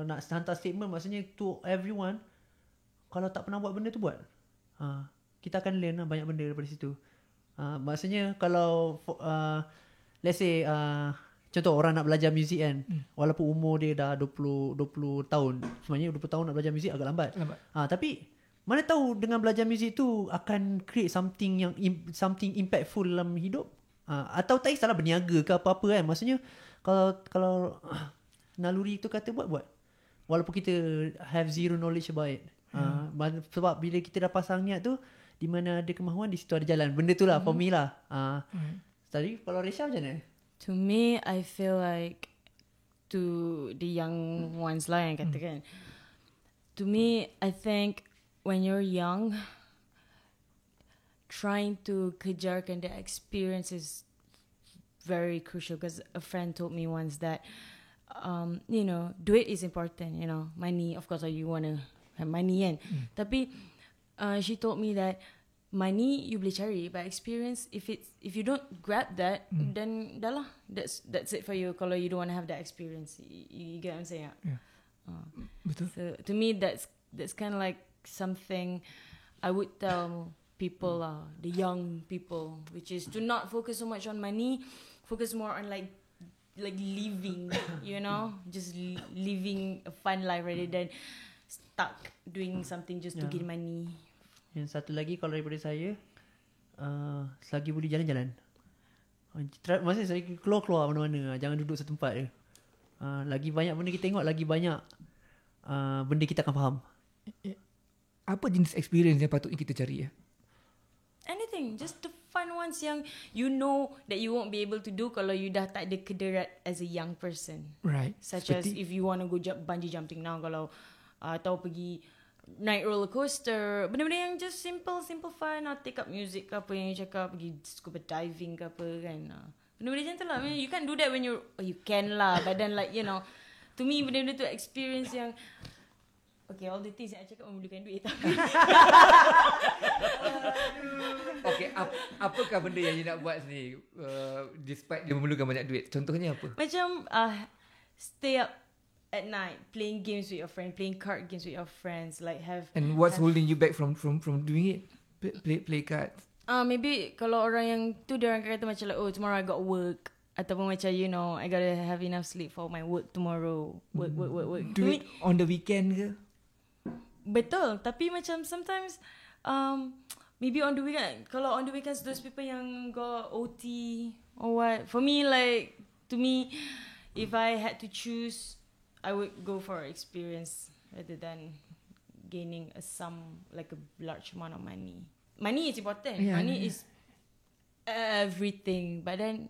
nak hantar statement maksudnya to everyone, kalau tak pernah buat benda tu buat. Kita akan learn lah banyak benda daripada situ. Maksudnya kalau let's say contoh orang nak belajar muzik kan, walaupun umur dia dah 20 tahun, sebenarnya 20 tahun nak belajar muzik agak lambat. Tapi mana tahu dengan belajar muzik tu akan create something impactful dalam hidup. Atau tak kisahlah berniaga ke apa-apa kan. Maksudnya kalau naluri tu kata buat. Walaupun kita have zero knowledge about it. Sebab bila kita dah pasang niat tu, di mana ada kemahuan, di situ ada jalan. Benda tu lah for me lah. Tadi kalau Resha macam mana? To me, I feel like to the young ones lah yang katakan. To me, I think when you're young, trying to kejarkan the experience is very crucial. Because a friend told me once that, duit is important. Money, of course, you want to have money kan. Tapi she told me that money you boleh cari, but experience, if you don't grab that, then dah lah, that's it for you. Kalau you don't want to have that experience, you get what I'm saying? Yeah. Betul. So to me, that's kind of like something I would tell people, the young people, which is to not focus so much on money, focus more on like living, just living a fun life rather than stuck doing something just to get money. Yang satu lagi kalau daripada saya, selagi boleh jalan-jalan. Maksudnya selagi keluar mana-mana, jangan duduk satu tempat je. Lagi banyak benda kita tengok, lagi banyak benda kita akan faham. Apa jenis experience yang patutnya kita cari? Anything, just the fun ones yang you know that you won't be able to do kalau you dah tak ada kederat as a young person. Right. Such as if you want to go bungee jumping now, kalau atau pergi naik roller coaster, benda-benda yang just simple fun, take up music ke apa yang you cakap, pergi scuba diving ke apa kan. Benda-benda macam tu lah. I mean, you can't do that when you can lah, but then like to me benda-benda tu experience yang okay, all the things yang I cakap memerlukan duit tapi Okay, apakah benda yang you nak buat ni despite dia memerlukan banyak duit? Contohnya apa? Macam stay up at night playing games with your friend, playing card games with your friends, like have. And what's holding you back from doing it? Play cards. Maybe kalau orang yang tu dia orang kata macam like, oh tomorrow I got work, ataupun macam I gotta have enough sleep for my work tomorrow. Work. Do it on the weekend ke? Betul, tapi macam sometimes maybe on the weekend. Kalau on the weekends those people yang got OT or what. For me, like, to me, if I had to choose, I would go for experience rather than gaining a sum, like a large amount of money. Money is important. Money is everything. But then,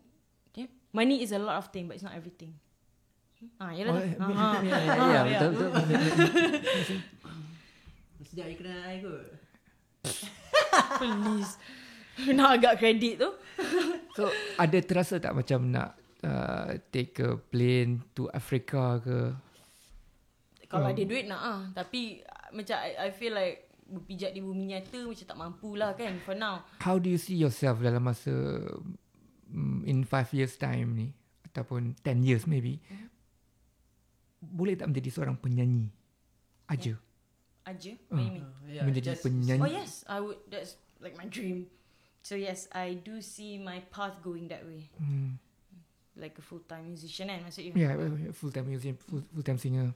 money is a lot of things, but it's not everything. Yalah. Betul. Sejak you kenal I kot. Please. Nak agak kredit tu. So, ada terasa tak macam nak take a plane to Africa ke? Kalau ada duit nak tapi macam I feel like berpijak di bumi nyata macam tak mampu lah kan for now. How do you see yourself dalam masa in 5 years time ni ataupun 10 years maybe? Boleh tak menjadi seorang penyanyi aja? Aja? What you mean? Menjadi penyanyi. Oh yes, I would. That's like my dream. So yes, I do see my path going that way. Like a full-time musician kan maksud you? Yeah, full-time musician, full-time singer.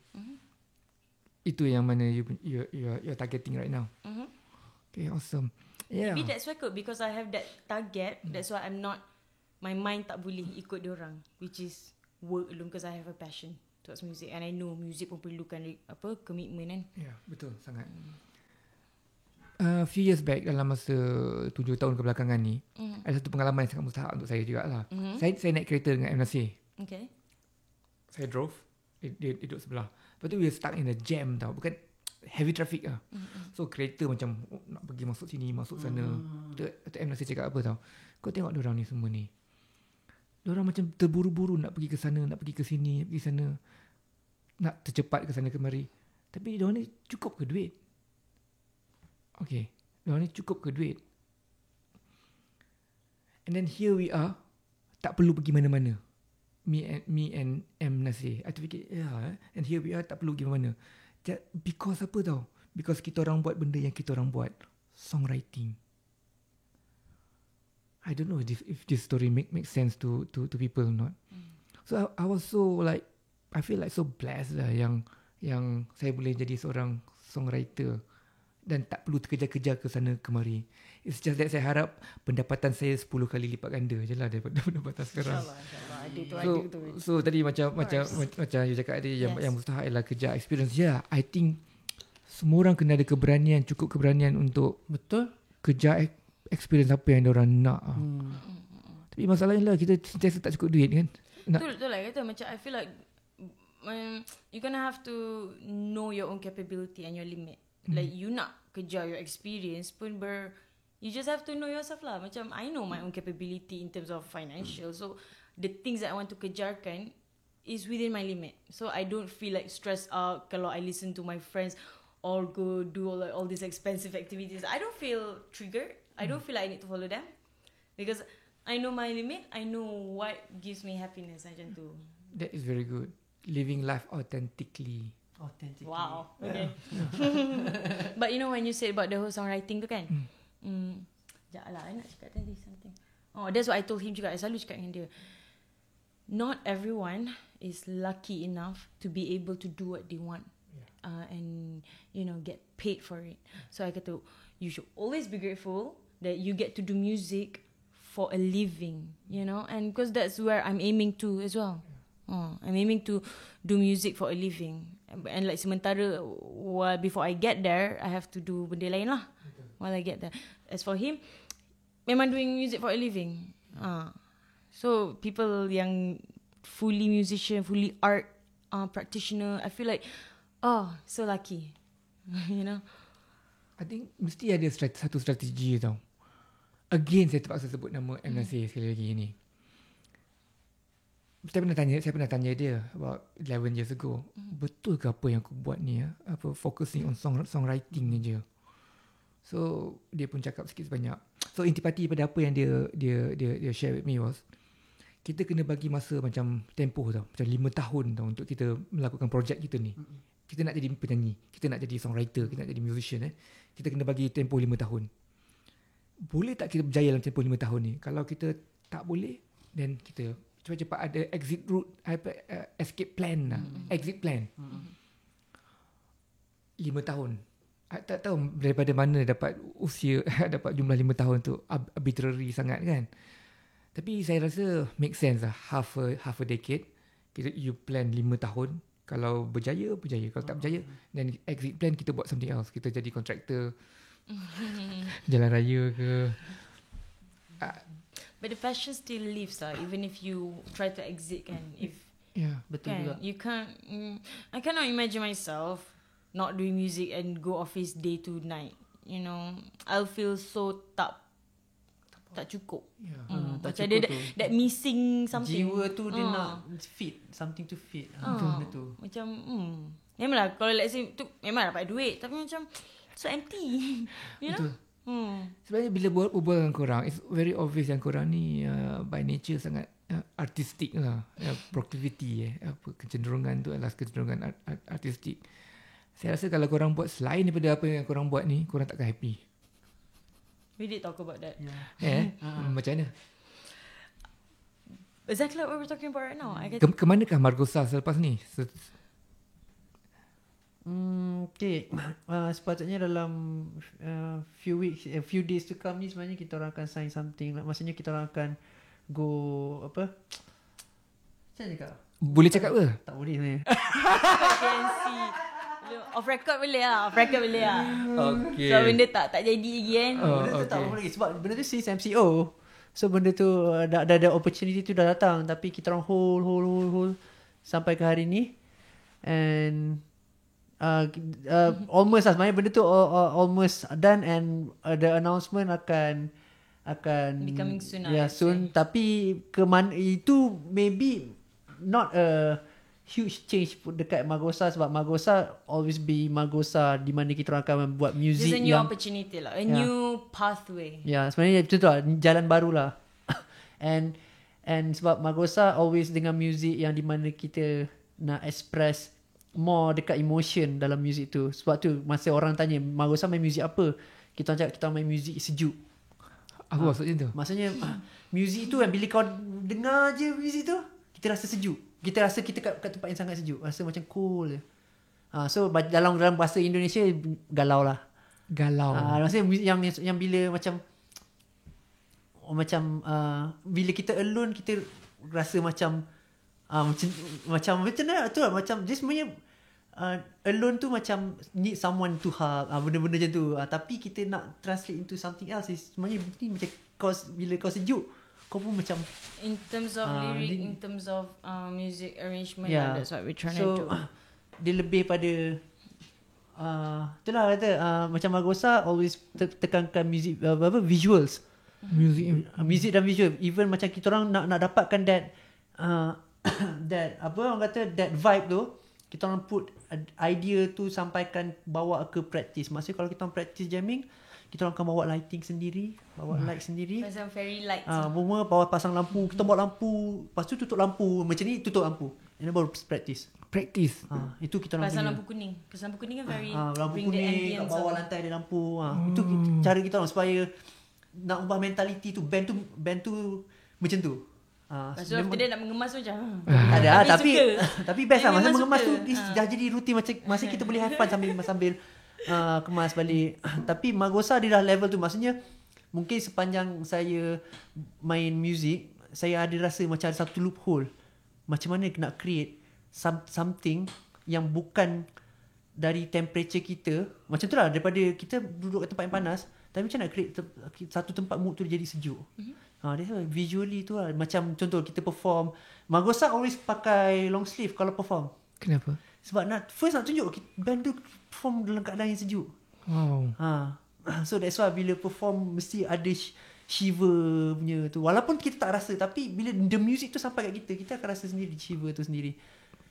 Itu yang mana you're targeting right now. Okay, awesome. Yeah. Maybe that's why kot, because I have that target. That's why I'm not. My mind tak boleh ikut diorang, which is work alone, because I have a passion towards music and I know music pun perlukan commitment kan. Yeah, betul sangat. Few years back, dalam masa 7 tahun kebelakangan ni, ada satu pengalaman yang sangat mustahak untuk saya jugalah. Saya naik kereta dengan M. Nasir. Okay. Saya drove, dia duduk sebelah. Lepas tu we were stuck in a jam tau, bukan heavy traffic lah. So kereta macam nak pergi masuk sini, masuk sana. Kata M. Nasir cakap apa tau, kau tengok diorang ni semua ni, diorang macam terburu-buru nak pergi ke sana, nak pergi ke sini, nak pergi sana, nak tercepat ke sana kemari. Tapi diorang ni cukup ke duit? Okay, diorang ni cukup ke duit? And then here we are, tak perlu pergi mana-mana. Me and M. Nasir. I terfikir, and here we are, tak perlu pergi mana-mana. Because apa tau? Because kita orang buat benda yang kita orang buat. Songwriting. I don't know if this story makes sense to people or not. So I was so like, I feel like so blessed lah yang saya boleh jadi seorang songwriter dan tak perlu terkejar-kejar ke sana kemari. It's just that saya harap pendapatan saya 10 kali lipat ganda je lah daripada pendapatan sekarang. InsyaAllah. Ada tu, So, ada tu. so tadi macam you cakap tadi, yang mustahil adalah kejar experience. I think semua orang kena ada keberanian, cukup keberanian untuk Betul. kejar experience apa yang diorang nak. Tapi masalahnya lah, kita sentiasa tak cukup duit kan. Betul lah kata, macam I feel like you're gonna have to know your own capability and your limit. Like you nak kejar your experience pun you just have to know yourself lah. Macam I know my own capability in terms of financial. So the things that I want to kejarkan is within my limit. So I don't feel like stressed out kalau I listen to my friends all go do all these expensive activities. I don't feel triggered. I don't feel like I need to follow them because I know my limit. I know what gives me happiness. Macam tu. That is very good. Living life authentically. Authentic. Wow. Okay. But you know when you said about the whole songwriting tu kan, sekejap lah, I nak cakap tadi something. Oh, that's what I told him juga. I selalu cakap dengan dia. Not everyone is lucky enough to be able to do what they want. And get paid for it. So I kata, you should always be grateful that you get to do music for a living, and because that's where I'm aiming to as well. I'm aiming to do music for a living. And like sementara before I get there, I have to do benda lain lah while I get there. As for him, memang doing music for a living. So people yang fully musician, fully art practitioner, I feel like so lucky. I think mesti ada satu strategi tau. Again, saya terpaksa sebut nama M. Nasir sekali lagi ni. Saya pernah tanya dia about 11 years ago. Betul ke apa yang aku buat ni? Focusing on songwriting ni je. So dia pun cakap sikit sebanyak. So intipati pada apa yang dia share with me was, kita kena bagi masa macam tempoh tau, macam 5 tahun tau untuk kita melakukan projek kita ni. Kita nak jadi penyanyi, kita nak jadi songwriter, kita nak jadi musician. Kita kena bagi tempoh 5 tahun. Boleh tak kita berjaya dalam tempoh 5 tahun ni? Kalau kita tak boleh, then kita cepat-cepat ada exit route, escape plan lah. Exit plan. 5 tahun. Tak tahu daripada mana dapat usia, dapat jumlah 5 tahun tu, arbitrary sangat kan. Tapi saya rasa make sense lah. Half a decade, you plan 5 tahun. Kalau berjaya. Kalau tak berjaya, then exit plan, kita buat something else. Kita jadi kontraktor jalan raya ke. But the passion still lives lah, even if you try to exit kan. Betul juga. You can't. I cannot imagine myself not doing music and go office day to night. I'll feel so tak cukup. Tak macam cukup ada that missing something. Jiwa tu dia nak fit, something to fit. Benda tu. Macam memanglah kalau let's say tu memang dapat duit, tapi macam so empty. Betul. Sebenarnya bila berbual dengan korang, it's very obvious yang korang ni by nature sangat artistik lah. Proclivity kecenderungan tu adalah kecenderungan artistik. Saya rasa kalau korang buat selain daripada apa yang korang buat ni, korang takkan happy. We did talk about that. Macam mana? Exactly what we're talking about right now. Kemanakah Margosa selepas ni? Okay. Sepatutnya dalam few days to come ni sebenarnya kita orang akan sign something. Maksudnya kita orang akan go apa? Macam mana cakap? Boleh cakap ke? Tak boleh sebenarnya. Can see. Off record boleh lah. Okay. So benda tak jadi lagi kan. Benda tu tak boleh sebab benda tu since MCO. So benda tu ada opportunity tu dah datang, tapi kita orang hold sampai ke hari ni. And almost lah sebenarnya benda tu almost done, and the announcement akan Be coming soon lah. Yeah, soon. Tapi itu maybe not a huge change dekat Margosa, sebab Margosa always be Margosa, di mana kita orang akan buat music. There's a new opportunity lah, a new pathway. Ya, sebenarnya betul tu lah, jalan baru lah. and sebab Margosa always dengan music yang di mana kita nak express more dekat emotion dalam music tu. Sebab tu masa orang tanya Margosa main music apa, kita cakap kita main music sejuk. Apa maksudnya tu? Maksudnya music tu kan, bila kau dengar je music tu, kita rasa sejuk. Kita rasa kita kat tempat yang sangat sejuk. Rasa macam cool je. So dalam bahasa Indonesia galau lah. Galau. Maksudnya yang bila macam bila kita alone kita rasa macam macam mana tu lah, macam dia sebenarnya alone tu macam need someone to hug, benda-benda macam tu. Tapi kita nak translate into something else is sebenarnya ni macam bila kau sejuk kau pun macam in terms of lyric, in terms of music arrangement, that's what we're trying to do. Dia lebih pada itulah kata macam Margosa always tekankan music visuals, music dan visual. Even macam kita orang nak dapatkan that that apa orang kata that vibe tu, kita orang put idea tu sampaikan bawa ke practice. Maksudnya kalau kita orang practice jamming, kita orang akan bawa lighting sendiri, bawa light sendiri. Pasang fairy lights. Semua bawa pasang lampu. Kita bawa lampu, lepas tu tutup lampu. Macam ni tutup lampu. Ini baru practice. Itu kita orang pasang punya. lampu kuning. Pasang lampu kuning kan very lampu bring the kuning kat ambience bawah lantai ada lampu. Itu cara kita orang supaya nak ubah mentality tu, band tu macam tu. Lepas tu after dia nak mengemas macam ada tapi best lah. Masa memang mengemas tu suka. dah jadi rutin, macam masa kita boleh have fun sambil kemas balik. Tapi Margosa dia dah level tu. Maksudnya mungkin sepanjang saya main music, saya ada rasa macam ada satu loophole. Macam mana nak create something yang bukan dari temperature kita. Macam tu lah, daripada kita duduk kat tempat yang panas, tapi macam nak create satu tempat mood tu dia jadi sejuk. Dia visually tu lah. Macam contoh kita perform, Margosa always pakai long sleeve kalau perform. Kenapa? Sebab nak tunjuk band tu perform dalam keadaan yang sejuk. Wow. So that's why bila perform mesti ada shiver punya tu. Walaupun kita tak rasa, tapi bila the music tu sampai kat kita akan rasa sendiri shiver tu sendiri.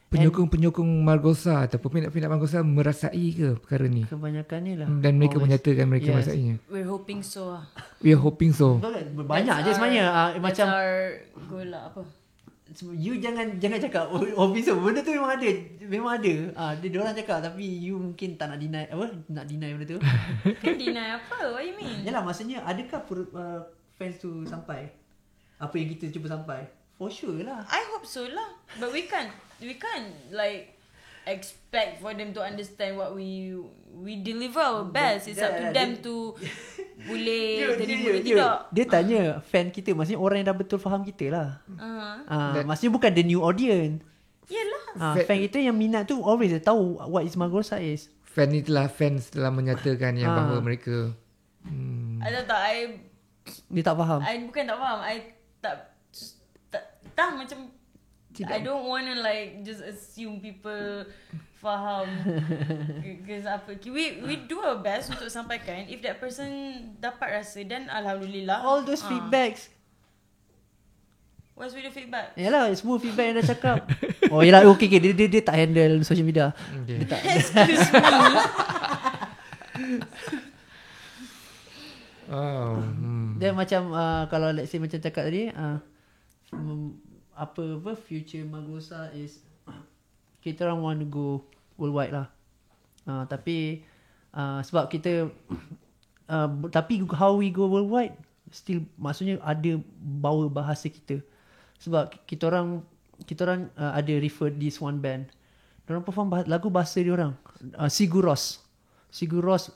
Penyokong Margosa atau peminat-peminat Margosa merasai ke perkara ni? Kebanyakannya lah. Dan mereka menyatakan mereka merasainya. We're hoping so. We are hoping so. Banyak je sebenarnya. Macam our goal lah apa. You jangan cakap hoping so. Benda tu memang ada. Dia orang cakap, tapi you mungkin tak nak deny benda tu. Kan deny apa? What you mean? Yalah, maksudnya adakah fans tu sampai apa yang kita cuba sampai? For sure lah. I hope so lah. But we can't like expect for them to understand what we deliver our best. It's up to them to boleh terima ke tidak. Dia tanya fan kita, maksudnya orang yang dah betul faham kita lah. Maksudnya bukan the new audience. Yelah. Fan kita yang minat tu always tahu what is Margosa is. Fans telah menyatakan yang bahawa mereka dia tak faham. I bukan tak faham. I tak macam tidak. I don't want to like just assume people faham. Because we do our best untuk sampaikan. If that person dapat rasa, then alhamdulillah. All those feedbacks. What's with the feedback? Yalah, semua feedback yang dah cakap. Oh yalah, okay. Dia tak handle social media. Okay. Dia tak. Excuse me. Dia macam kalau let's say macam cakap tadi, apa future Margosa is kita orang want to go worldwide lah. Tapi sebab kita tapi how we go worldwide still maksudnya ada bawa bahasa kita. Sebab kita orang ada refer this one band. Diorang perform lagu bahasa diorang. Sigur Rós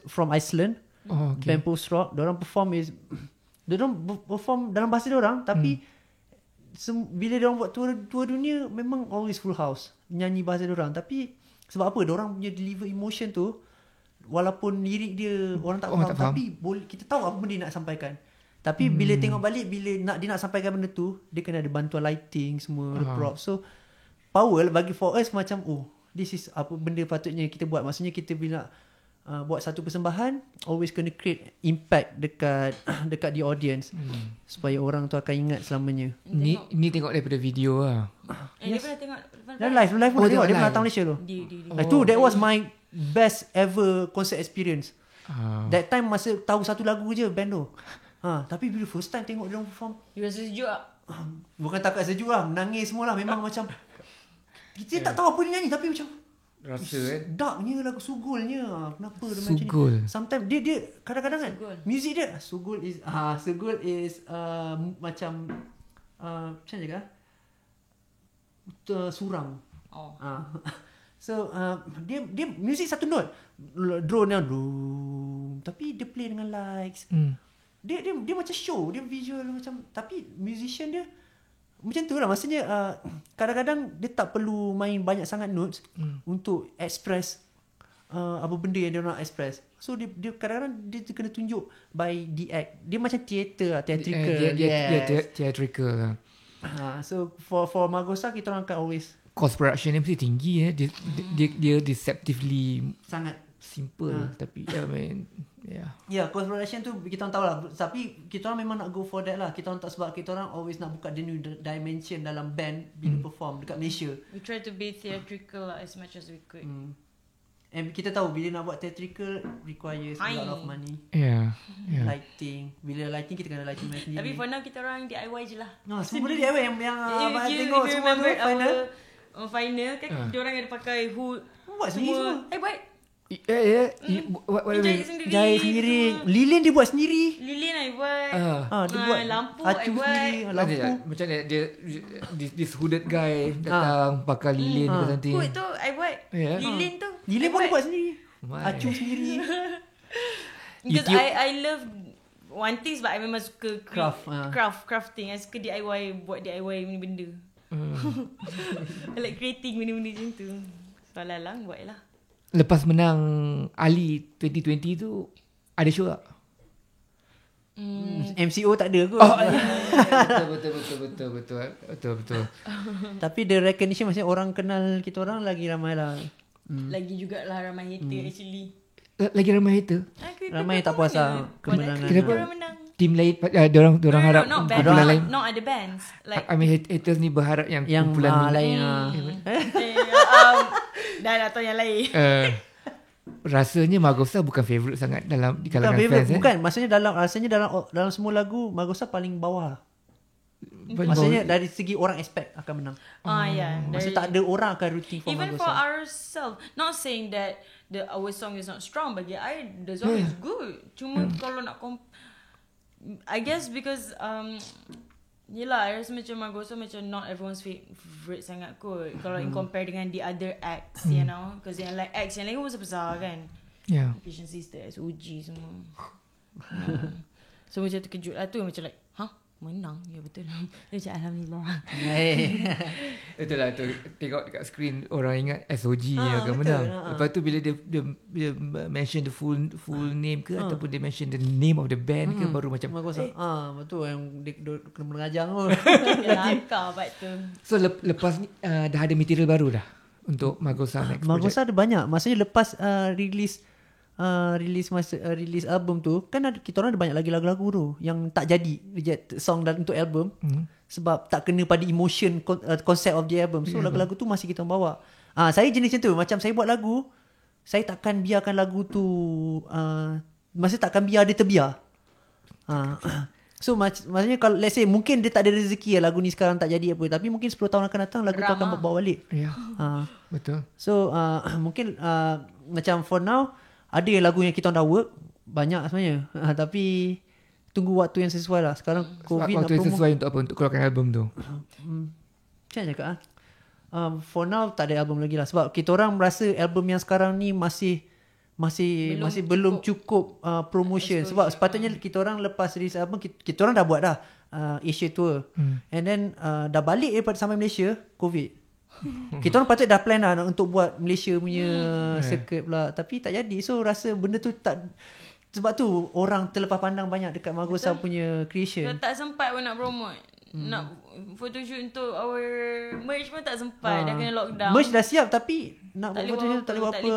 from Iceland. Band post rock. Diorang perform dalam bahasa diorang, tapi bila diorang buat tour dunia memang always full house nyanyi bahasa diorang. Tapi sebab apa? Diorang punya deliver emotion tu, walaupun lirik dia orang tak faham, tapi kita tahu apa benda dia nak sampaikan. Tapi bila tengok balik, bila dia nak sampaikan benda tu, dia kena ada bantuan lighting semua, prop. So power bagi for us macam this is apa benda patutnya kita buat. Maksudnya kita bila buat satu persembahan, always kena create impact dekat the audience, supaya orang tu akan ingat selamanya. Ni tengok daripada video lah. Dia pernah tengok Dan live pun tengok. Dia pernah datang Malaysia tu. That was my best ever concert experience. That time masa tahu satu lagu je band tu. Tapi bila first time tengok dia orang perform, you rasa sejuk tak? bukan takat sejuk lah, menangis semua lah. Memang macam kita tak tahu apa dia nyanyi, tapi macam rasa darknya lagu Sugulnya. Kenapa dia macam Sugul. ni? Sometimes dia kadang-kadang kan music dia Sugul is macam macam je kan surang. So dia music satu note, drone yang Tapi dia play dengan likes. Dia macam show, dia visual macam, tapi musician dia macam tu lah. Maksudnya kadang-kadang dia tak perlu main banyak sangat notes untuk express apa benda yang dia nak express. So dia kadang-kadang dia kena tunjuk by the act. Dia macam theatrical. Dia theatrical lah. So for Magosa kita orang akan always Cost production dia mesti tinggi dia deceptively sangat simple tapi I mean cost production tu kita orang tahu lah. Tapi kita orang memang nak go for that lah. Kita orang tak, sebab kita orang always nak buka the new dimension dalam band bila perform dekat Malaysia. We try to be theatrical as much as we could. And kita tahu bila nak buat theatrical requires a lot of money. Yeah. Lighting. Bila lighting kita kena lighting sendiri. Tapi for now kita orang DIY je lah. Semua benda DIY yang abang tengok if you semua tu remember final. Final kan diorang ada pakai hood. Buat sendiri semua. Buat. Jahit sendiri. Lilin dia buat sendiri. Lilin I buat. Dia buat lampu acu I buat. sendiri. Lampu. Macam dia this hooded guy datang pakai lilin ke something. Hood tu I buat. Lilin tu Lilin I pun dia buat sendiri. My. Acu sendiri. Because YouTube. I love one thing sebab I memang suka crafting. I suka DIY, buat DIY benda-benda. I like creating benda-benda macam tu. So lalang buat lah. Lepas menang Ali 2020 tu ada show tak? MCO tak ada kot. Betul. Tapi the recognition maksudnya orang kenal kita orang lagi ramai lah. Lagi jugalah ramai hater actually. Lagi ramai hater. Ramai tak puas lah kemenangan. Kenapa? Orang menang. Tim lain diorang harap not kumpulan lain. not other bands. Like I mean haters ni berharap yang kumpulan lain. Dah nak tahu yang lain. Rasanya Magosa bukan favourite sangat dalam di kalangan fans. Bukan, maksudnya dalam semua lagu Magosa paling bawah. Maksudnya dari segi orang expect akan menang. Maksudnya tak ada orang akan rooting for even Magosa. for ourselves, not saying that our song is not strong, bagi I the song is good. Cuma kalau nak I guess because yelah, I rasa macam Magosa macam not everyone's favorite sangat kot. Kalau in compare dengan the other acts, you know, because yang like acts yang lain pun besar kan. Yeah. Patient Sisters, OG semua. So macam terkejut lah tu, macam like, menang? Ya betul. Dia macam Alhamdulillah. Itulah tu, tengok dekat screen orang ingat SOG yang akan menang. Lepas tu bila dia mention the full name ke ataupun dia mention the name of the band ke baru macam Magosa. Betul yang dia kena mengajar pun. Langkah part tu. So lepas ni dah ada material baru dah untuk Magosa next Magosa ada banyak. Maksudnya lepas release album tu kan kita orang ada banyak lagi lagu-lagu tu yang tak jadi reject song untuk album sebab tak kena pada emotion concept of the album. So lagu-lagu tu masih kita bawa. Saya jenis macam tu. Macam saya buat lagu, saya takkan biarkan lagu tu maksudnya takkan biar dia terbiar. So maksudnya kalau let's say mungkin dia tak ada rezeki lagu ni sekarang tak jadi apa, tapi mungkin 10 tahun akan datang lagu tu akan bawa balik. Betul. So mungkin macam for now ada yang lagu yang kita dah work banyak sebenarnya. Tapi tunggu waktu yang sesuai lah. Sekarang COVID waktu yang sesuai untuk apa? Untuk keluarkan album tu. Macam mana cakap for now tak ada album lagi lah. Sebab kita orang merasa album yang sekarang ni masih belum cukup promotion. Sebab sepatutnya kita orang lepas release album kita orang dah buat dah Asia tour. And then dah balik daripada sampai Malaysia COVID. Kita orang patut dah plan lah untuk buat Malaysia punya circuit pula, tapi tak jadi. So rasa benda tu tak, sebab tu orang terlepas pandang banyak dekat Magosa punya creation. Tak sempat pun nak promote. Nak photoshoot untuk our merch pun tak sempat. Dah kena lockdown. Merch dah siap tapi nak buat photoshoot tak boleh apa.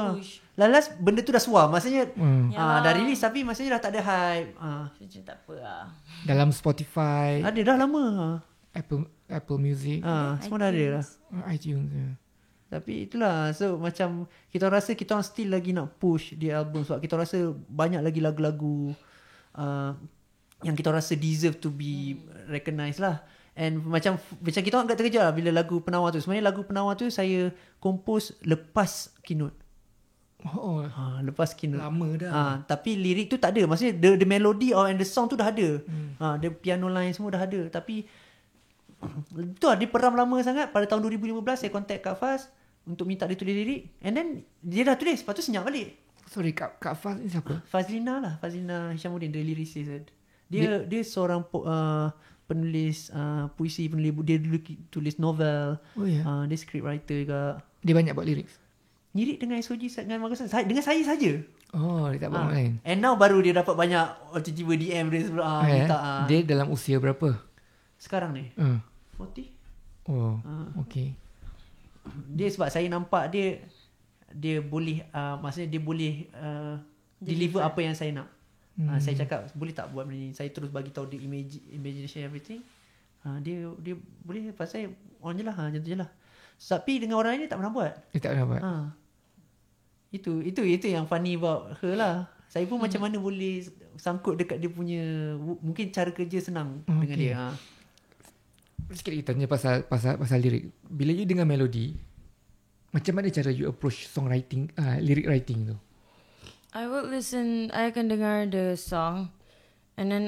Lalas benda tu dah suar. Maksudnya dah release tapi maksudnya dah tak ada hype. Macam tak apa lah. Dalam Spotify ada dah lama. Apple Music, semua dah ada lah. iTunes. Tapi itulah, so macam kita rasa kita orang still lagi nak push di album sebab kita rasa banyak lagi lagu-lagu yang kita rasa deserve to be recognised lah. And macam kita orang agak terkejut lah bila lagu Penawar tu. Sebenarnya lagu Penawar tu saya compose lepas keynote. Lepas keynote. Lama dah. Tapi lirik tu tak ada. Maksudnya the melody and the song tu dah ada. The piano line semua dah ada. Tapi tu lah, dia peram lama sangat. Pada tahun 2015 saya contact Kak Faz untuk minta dia tulis lirik, and then dia dah tulis, lepas tu senyap balik. Sorry, Kak Faz ni siapa? Fazlina Hishamuddin, the lyricist. Dia seorang penulis puisi, dia dulu tulis novel. Oh ya. Dia script writer juga. Dia banyak buat lirik. Lirik dengan SOG dengan Margosa. Dengan saya saja. Oh, dia tak buat orang lain. And now baru dia dapat banyak tiba-tiba DM dia sebelum minta. Dia dalam usia berapa? Sekarang ni 40. Oh, okay. Dia sebab saya nampak dia boleh maksudnya dia boleh deliver apa yang saya nak. Saya cakap boleh tak buat benda ni. Saya terus bagi tahu dia imagination everything. Dia boleh pasal on je lah, macam tu je lah. Tapi dengan orang lain dia tak pernah buat. Dia tak pernah buat. Itu yang funny about her lah. Saya pun macam mana boleh sangkut dekat dia punya, mungkin cara kerja senang dengan dia. Sikit kita tanya pasal lirik. Bila you dengar melodi, macam mana cara you approach songwriting, lyric writing tu? I akan dengar the song and then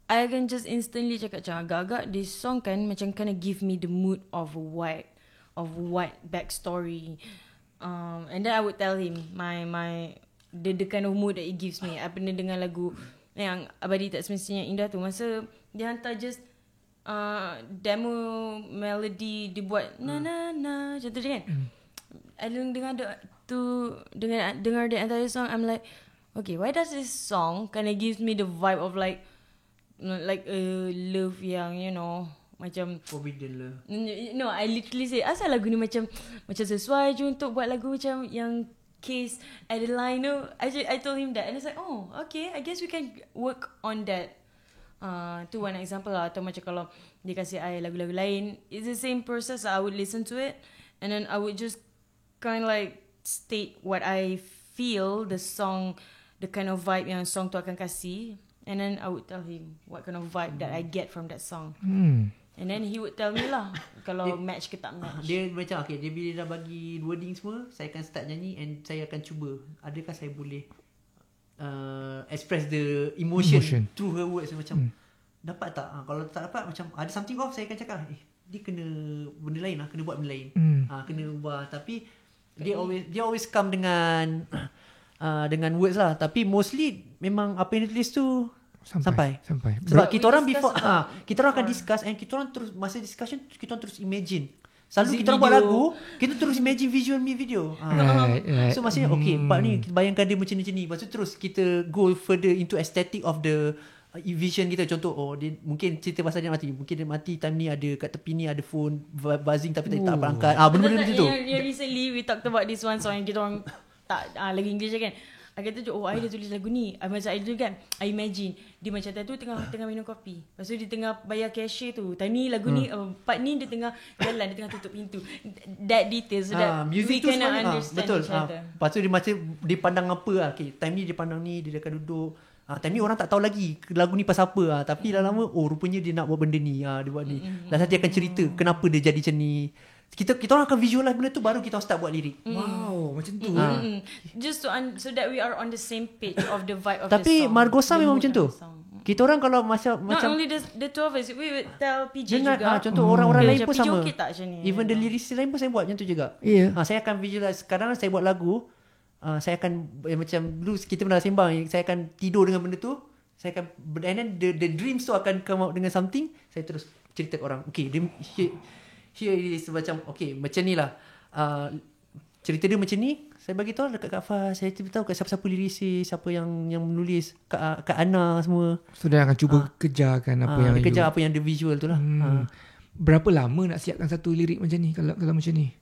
I can just instantly cakap macam agak-agak this song kan macam kind of give me the mood of what backstory. And then I would tell him the kind of mood that it gives me. I pernah dengar lagu yang Abadi Tak Semestinya Indah tu, masa dia hantar just demo melody dibuat na na na macam tu kan. I dengar dengar the entire song, I'm like, okay, why does this song kind of gives me the vibe of like a love yang macam forbidden love. No, I literally say asal lagu ni macam sesuai je untuk buat lagu macam yang Case Adeline tu. I told him that and it's like, oh okay, I guess we can work on that. Tu one example lah. Atau macam kalau dia kasih I lagu-lagu lain, it's the same process. I would listen to it and then I would just kind of like state what I feel the song, the kind of vibe yang song tu akan kasih, and then I would tell him what kind of vibe that I get from that song. And then he would tell me lah kalau match ke tak match. Dia macam okay, dia bila dah bagi wording semua, saya akan start nyanyi and saya akan cuba adakah saya boleh express the emotion through her words. Macam dapat tak? Kalau tak dapat, macam ada something off, saya akan cakap dia kena benda lain lah, kena buat benda lain. Kena ubah. Tapi dia always come dengan words lah. Tapi mostly memang apa yang dia tulis tu sampai. Sebab kita orang before kita orang akan discuss and kita orang terus masa discussion kita orang terus imagine. Selalu kita orang buat lagu, kita terus imagine visual video. Right. So maksudnya okay, part ni kita bayangkan dia macam ni. Lepas tu terus kita go further into aesthetic of the vision kita. Contoh dia mungkin cerita pasal dia mati. Mungkin dia mati time ni ada kat tepi ni ada phone buzzing tapi tak angkat. Benda-benda macam tu. Yang recently we talked about this one song yang kita orang tak lagi English kan. I kata je, I dah tulis lagu ni. Macam I dulu kan, I imagine dia macam tu tengah minum kopi. Lepas tu dia tengah bayar cashier tu. Time ni lagu ni, part ni dia tengah jalan, dia tengah tutup pintu. That detail so that we can understand betul. each other. Lepas tu dia macam dia pandang apa lah. Okay, time ni dia pandang ni, dia akan duduk. Time ni orang tak tahu lagi lagu ni pasal apa. Tapi dah lama, rupanya dia nak buat benda ni. Dia buat ni. Last dia akan cerita kenapa dia jadi macam ni. Kita orang akan visualize benda tu, baru kita start buat lirik. Wow, macam tu. Just so that we are on the same page of the vibe of the song. Tapi Margosa memang macam tu. Kita orang kalau macam not only the two of us, we would tell PJ dengan, juga. Contoh orang-orang lain pun PJ sama. okay tak macam ni? Even the lyricist lain pun saya buat macam tu juga. Saya akan visualize. Kadang saya buat lagu, saya akan macam dulu kita pernah sembang, saya akan tidur dengan benda tu. Saya akan, and then the dreams tu akan come out dengan something. Saya terus cerita ke orang. Okay, here is macam okay, macam ni lah. Cerita dia macam ni. Saya bagi tahu dekat Kak Faz, saya beritahu kat siapa-siapa lyricist, siapa yang menulis, Kak Ana semua. So dia akan cuba kejarkan apa yang kejar apa yang the visual tu lah. Berapa lama nak siapkan satu lirik macam ni kalau macam ni?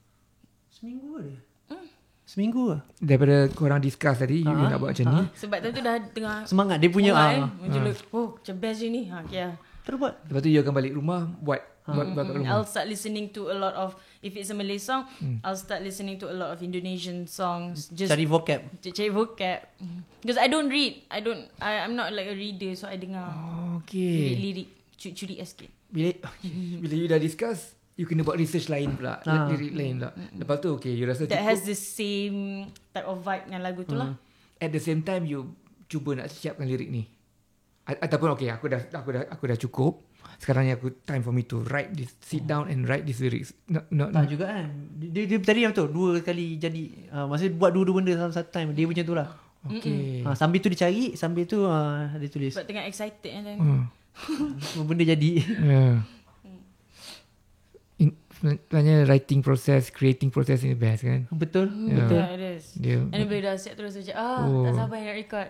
Seminggu lah. Daripada korang discuss tadi, you nak buat macam ni. Sebab tu dah tengah semangat dia punya macam best je ni. Terus buat. Lepas tu you akan balik rumah buat kat rumah. I'll start listening to a lot of, if it's a Malay song, I'll start listening to a lot of Indonesian songs. Just cari vocab. Because I don't read. I'm not like a reader, so I dengar lirik curi sikit. Bila you dah discuss, you kena buat research lain pula, lirik lain pula. Lepas tu you rasa that has the same type of vibe dengan lagu tu lah. At the same time you cuba nak siapkan lirik ni. Ataupun aku dah cukup. sekarang ni aku time for me to sit down and write these lyrics. Tak juga kan. Dia tadi yang betul 2 kali jadi maksudnya buat dua benda dalam satu time. Dia macam tu lah. Okay. Sambil tu dia cari, sambil tu dia tulis. Sebab tengah excited kan. Semua benda jadi. Yeah. Sebenarnya writing process, creating process ni best kan. Betul. Yeah. Betul. Yeah, it is. Dia And bila dah siap terus macam tak sabar nak record.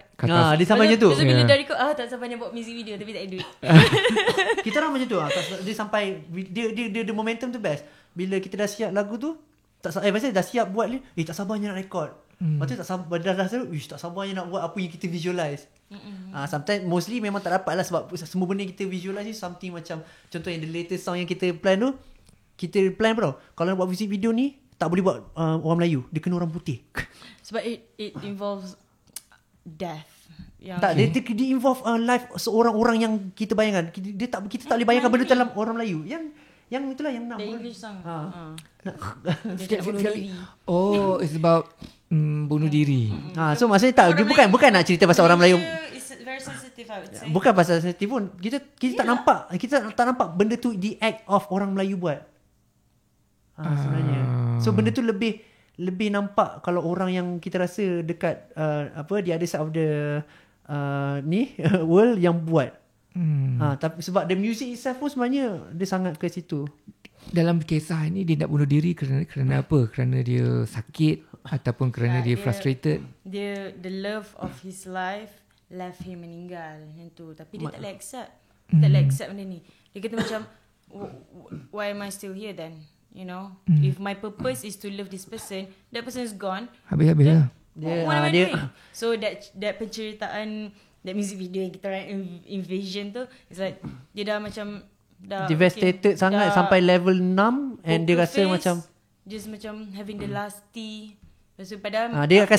Dia sama macam tu. Lepas tu bila dah record tak sabar nak buat music video tapi tak ada duit. Kita orang macam tu dia sampai dia momentum tu best. Bila kita dah siap lagu tu, maksudnya dah siap buat ni, tak sabarnya nak record. Lepas tu tak sabar dah tak sabarnya nak buat apa yang kita visualize. Sometimes mostly memang tak dapat lah sebab semua benda yang kita visualize ni something macam contoh yang the latest song yang kita plan tu, kita plan bro, kalau nak buat music video ni tak boleh buat orang Melayu, dia kena orang putih. Sebab it involves death. Tak, dia involve life seorang orang yang kita bayangkan. Kita tak boleh bayangkan benda dalam orang Melayu. Yang itulah yang nak the English song. sekali. Oh, it's about bunuh diri. So maksudnya tak, dia bukan nak cerita pasal orang Melayu. It's very sensitive, I would say. Bukan pasal sensitif pun. Kita tak nampak benda tu the act of orang Melayu buat. Sebenarnya. So benda tu lebih nampak kalau orang yang kita rasa dekat the other side of the world yang buat. Tapi sebab the music itself pun sebenarnya dia sangat ke situ. Dalam kisah ni dia nak bunuh diri kerana apa? Kerana dia sakit ataupun kerana dia frustrated. The love of his life left him meninggal macam tu. Tapi dia tak boleh accept. Tak boleh accept benda ni. Dia kata macam why am I still here then? You know, if my purpose is to love this person, that person is gone. Habis lah. What am I doing? So that penceritaan, that music video yang kita envision tu, it's like dia dah macam devastated sangat sampai level 6 and dia rasa macam just macam having the last tea. Lepas tu padahal dia akan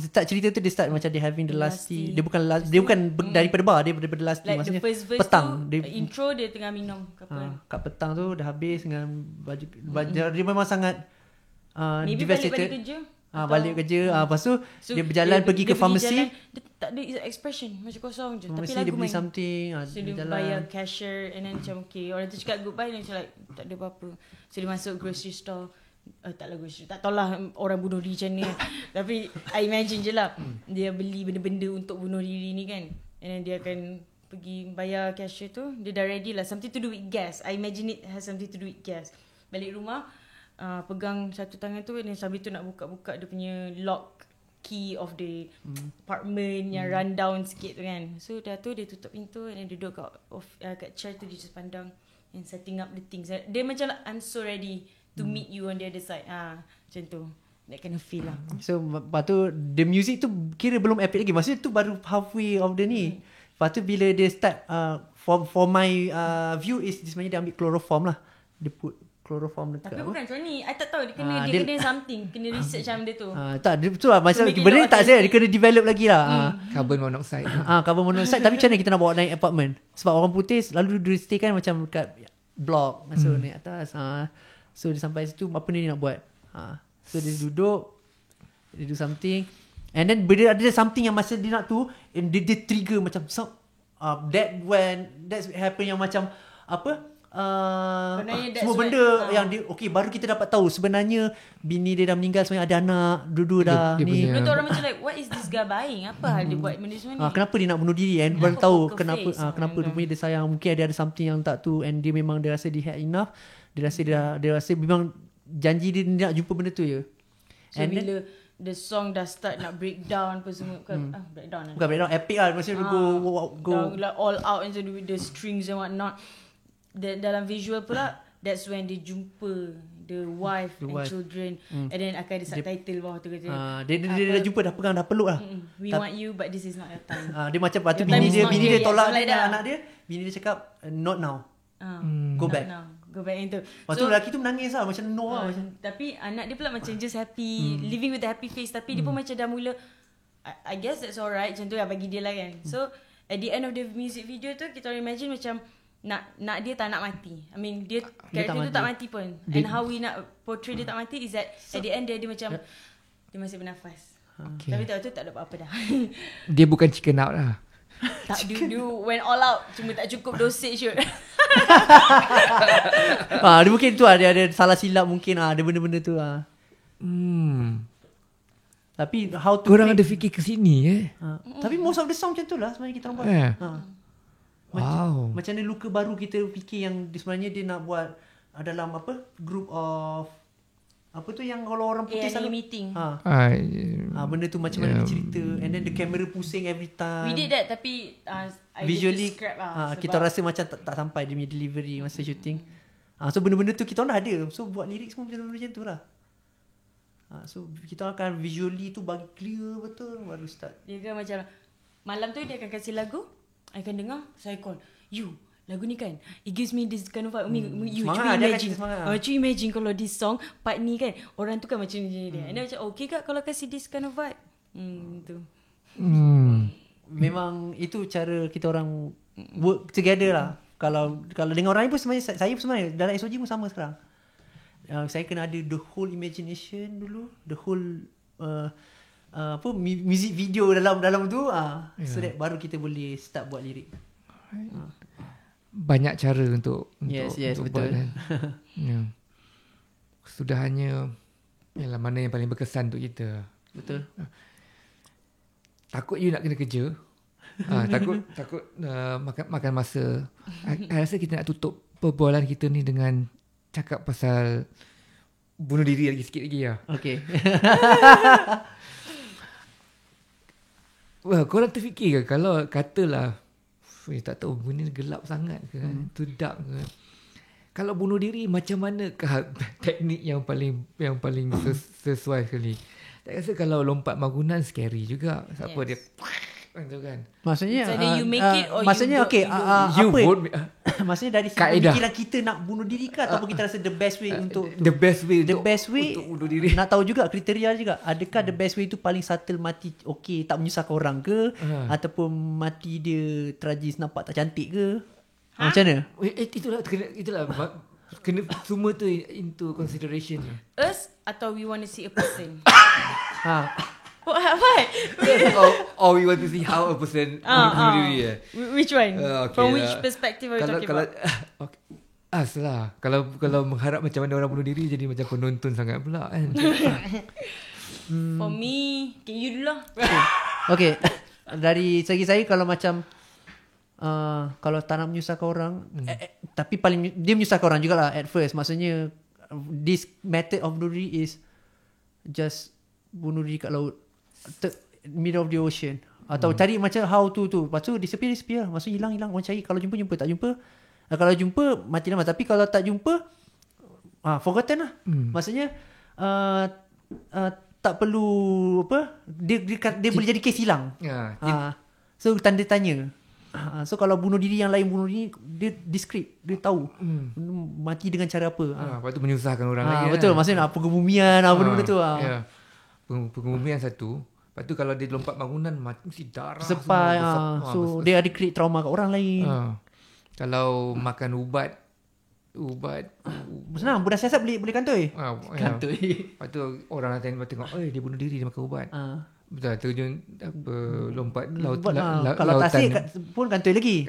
start cerita tu, dia start macam dia having the last tea. Dia bukan daripada bar, dia daripada last tea. Like maksudnya the first verse petang tu, intro dia tengah minum kat petang tu dah habis dengan baju dia memang sangat maybe devastated. balik kerja. Balik kerja. Lepas tu dia berjalan pergi ke pharmacy. Dia tak ada expression, macam kosong je. Tapi Mesti lagu dia beli main. something. So dia bayar cashier and then macam okay, orang tu cakap goodbye, dia macam like tak ada apa-apa. So dia masuk grocery store. Taklah grocery, tak tahulah orang bunuh diri macam ni. Tapi I imagine je lah, dia beli benda-benda untuk bunuh diri ni kan. And then dia akan pergi bayar cashier tu, dia dah ready lah, something to do with gas. I imagine it has something to do with gas. Balik rumah, pegang satu tangan tu, dan sambil tu nak buka-buka dia punya lock key of the apartment yang rundown sikit tu kan. So dah tu dia tutup pintu and then duduk kat chair tu, dia just pandang and setting up the things. Dia macam like, I'm so ready to meet you on the other side. Macam tu. That kind of feel lah. So lepas tu the music tu kira belum epic lagi. Maksudnya tu baru halfway of the ni. Lepas tu bila dia start for my view is sebenarnya dia ambil chloroform lah. Dia put chloroform dekat. Tapi bukan macam ni. I tak tahu dia kena something. Kena research macam dia tu. Tak, dia betul lah. Macam benda ni tak saya. Dia kena develop lagi lah. Carbon monoxide. Carbon monoxide. Tapi macam mana kita nak bawa naik apartment? Sebab orang putih lalu dia stay kan macam dekat block. Masuk naik atas. So dia sampai situ, apa ni dia nak buat? So dia duduk, dia do something, and then bila ada something yang masa dia nak tu, and dia trigger macam that's happen yang macam apa? Semua benda yang dia baru kita dapat tahu sebenarnya bini dia dah meninggal, sebenarnya ada anak, duduk dah dia ni. Betul, orang macam like, what is this guy buying? Apa hal dia buat benda semua ni? Kenapa dia nak bunuh diri? And baru tahu kenapa face, rupanya dia sayang. Mungkin dia ada something yang tak tu, and dia memang dia rasa dia had enough. Dia rasa memang janji dia nak jumpa benda tu je. So and bila the song dah start nak breakdown apa semua, breakdown lah. Bukan breakdown, epic lah. Maksudnya go like all out and so with the strings and what not. Dalam visual pula, that's when dia jumpa the wife and children, and then akan ada subtitle bawah tu kata dia dah jumpa, dah pegang, dah peluk lah. We want you but this is not your time. Dia macam patut bini dia tolak anak dia. Bini dia cakap not now. Go back. Go back into. Lepas tu lelaki tu menangis lah, macam no lah. Tapi anak dia pula macam just happy, living with a happy face. Tapi dia pun macam dah mula, I guess that's alright, macam tu lah bagi dia lah kan. So at the end of the music video tu, kita imagine macam nak dia tak nak mati. I mean dia karakter tu tak mati pun. And how we nak portray dia tak mati is that at the end dia macam dia masih bernafas. Tapi tak tu tak ada apa-apa dah. Dia bukan chicken out lah. Tak dia went all out. Cuma tak cukup dosage je. Dia mungkin tu ada salah silap mungkin ada benda-benda tu Tapi how to Korang create, ada fikir ke sini tapi most of the song macam tu lah sebenarnya kita orang buat. Wow. Macam mana luka baru kita fikir yang sebenarnya dia nak buat dalam group of apa tu yang kalau orang putih A&E selalu meeting. benda tu macam mana dia cerita, and then the camera pusing every time. We did that tapi I Visually scrap kita rasa macam tak sampai dia punya delivery masa shooting. So benda-benda tu kita orang dah ada. So buat lirik semua benda-benda macam tu lah. So kita akan visually tu bagi clear betul baru start. Dia kan macam malam tu dia akan kasih lagu, I akan dengar, so I call you. Lagu ni kan, it gives me this kind of vibe. You Semangat, cuba imagine. cuba Imagine kalau this song part ni kan, orang tu kan macam ni dia. And then macam okay kak kalau kasih this kind of vibe. Tu. Memang itu cara kita orang work together lah. Kalau dengan orang lain pun sebenarnya saya pun sebenarnya dalam SOG pun sama sekarang. Saya kena ada the whole imagination dulu, the whole music video dalam tu so that baru kita boleh start buat lirik. Banyak cara untuk Yes, untuk betul. buat kan. Kesudahannya ialah mana yang paling berkesan untuk kita. Betul. Takut you nak kena kerja. Takut makan masa. I rasa kita nak tutup perbualan kita ni dengan cakap pasal bunuh diri lagi sikit lagi lah. Okay. Well, korang terfikir ke kalau katalah tak tahu benda ni gelap sangat ke tu dark ke, kalau bunuh diri macam manakah teknik yang paling sesuai sekali? Tak rasa kalau lompat bangunan scary juga. Siapa dia tu kan. Maksudnya you make it or maksudnya you okay, you maksudnya dari kaedah. fikiran kita nak bunuh diri ke ataupun kita rasa the best way untuk the best way the best way untuk bunuh diri. nak tahu juga kriteria juga, adakah the best way tu paling subtle mati okay tak menyusahkan orang ke ataupun mati dia tragis nampak tak cantik ke? Macam mana? Itulah kena semua tu into consideration. Us atau we want to see a person? What? Or we want to see how a person bunuh diri. Which one? Okay From lah. which perspective are you talking about? Okay. Lah. Kalau mengharap macam mana orang bunuh diri jadi macam penonton sangat pula kan. For me, okay, you dulu lah. Okay. Dari segi saya kalau macam kalau tak nak menyusahkan orang tapi paling dia menyusahkan orang jugalah at first. Maksudnya this method of bunuh diri is just bunuh diri kat laut, middle of the ocean, atau cari macam how to tu, lepas tu disappear, maksudnya hilang orang cari, kalau jumpa tak jumpa, kalau jumpa mati lama, tapi kalau tak jumpa forgotten lah. Maksudnya tak perlu dia boleh jadi kes hilang. So tanda tanya. So kalau bunuh diri yang lain bunuh diri, dia discreet, dia tahu mati dengan cara apa. Lepas tu menyusahkan orang lagi. Betul, maksudnya pengebumian benda-benda tu. Pengebumian satu. Lepas tu kalau dia lompat bangunan mesti darah sepai. So dia ada create trauma kat orang lain. Kalau makan ubat senang, budak siasat boleh kantoi. Kantoi. Lepas tu orang tengok dia bunuh diri, dia makan ubat. Betul, terjun lompat laut. Kalau tasik pun kantoi lagi.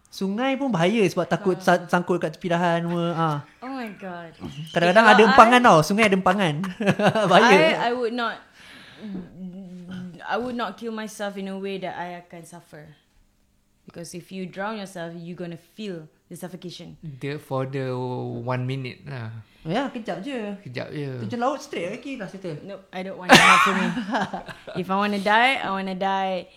Sungai pun bahaya sebab takut sangkut kat tepi dahan semua. Oh my god. Kadang-kadang ada empangan tau. Sungai ada empangan. Bahaya. I would not kill myself in a way that I akan suffer. Because if you drown yourself, you're gonna feel the suffocation. For the 1 minute lah. Ya, kejap je. Terjun laut straight lagi dah settle. Nope, I don't want that for me. If I want to die, I want to die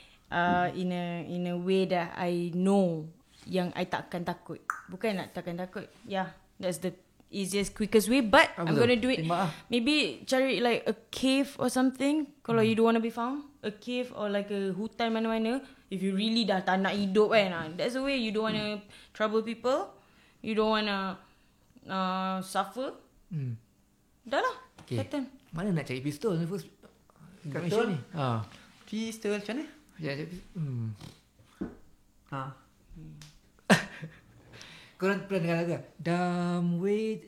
in a way that I know yang I takkan takut. Bukan nak takkan takut. Yeah, that's the easiest, quickest way. But I'm going to do it. Maybe cari like a cave or something. Kalau you don't want to be found. A cave or like a hutan mana-mana. If you really dah tak nak hidup kan. That's the way. You don't want to trouble people. You don't want to suffer. Dah lah. Okay. Mana nak cari pistol first? Kat Malaysia ni. Pistol macam mana? Ya, korang pernah dengar lagu Dumb way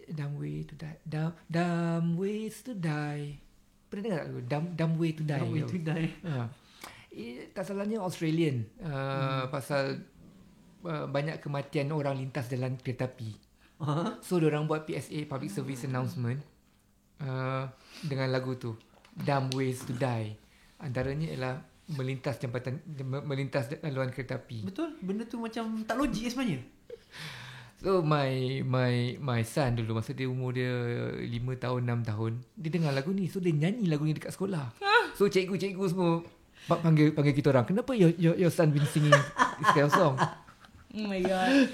to die. Dumb ways to die. Pernah dengar lagu Dumb way to die? Dumb way to die. Tak salahnya Australian. Pasal banyak kematian orang lintas dalam kereta api. So diorang buat PSA, Public Service Announcement, dengan lagu tu, Dumb Ways to Die. Antaranya ialah melintas laluan kereta api. Betul, benda tu macam tak logik sebenarnya. So my son dulu, masa dia umur dia 5 tahun 6 tahun, dia dengar lagu ni. So dia nyanyi lagu ni dekat sekolah. So cikgu-cikgu semua panggil kita orang, kenapa your son been singing this kind of song? Oh my god.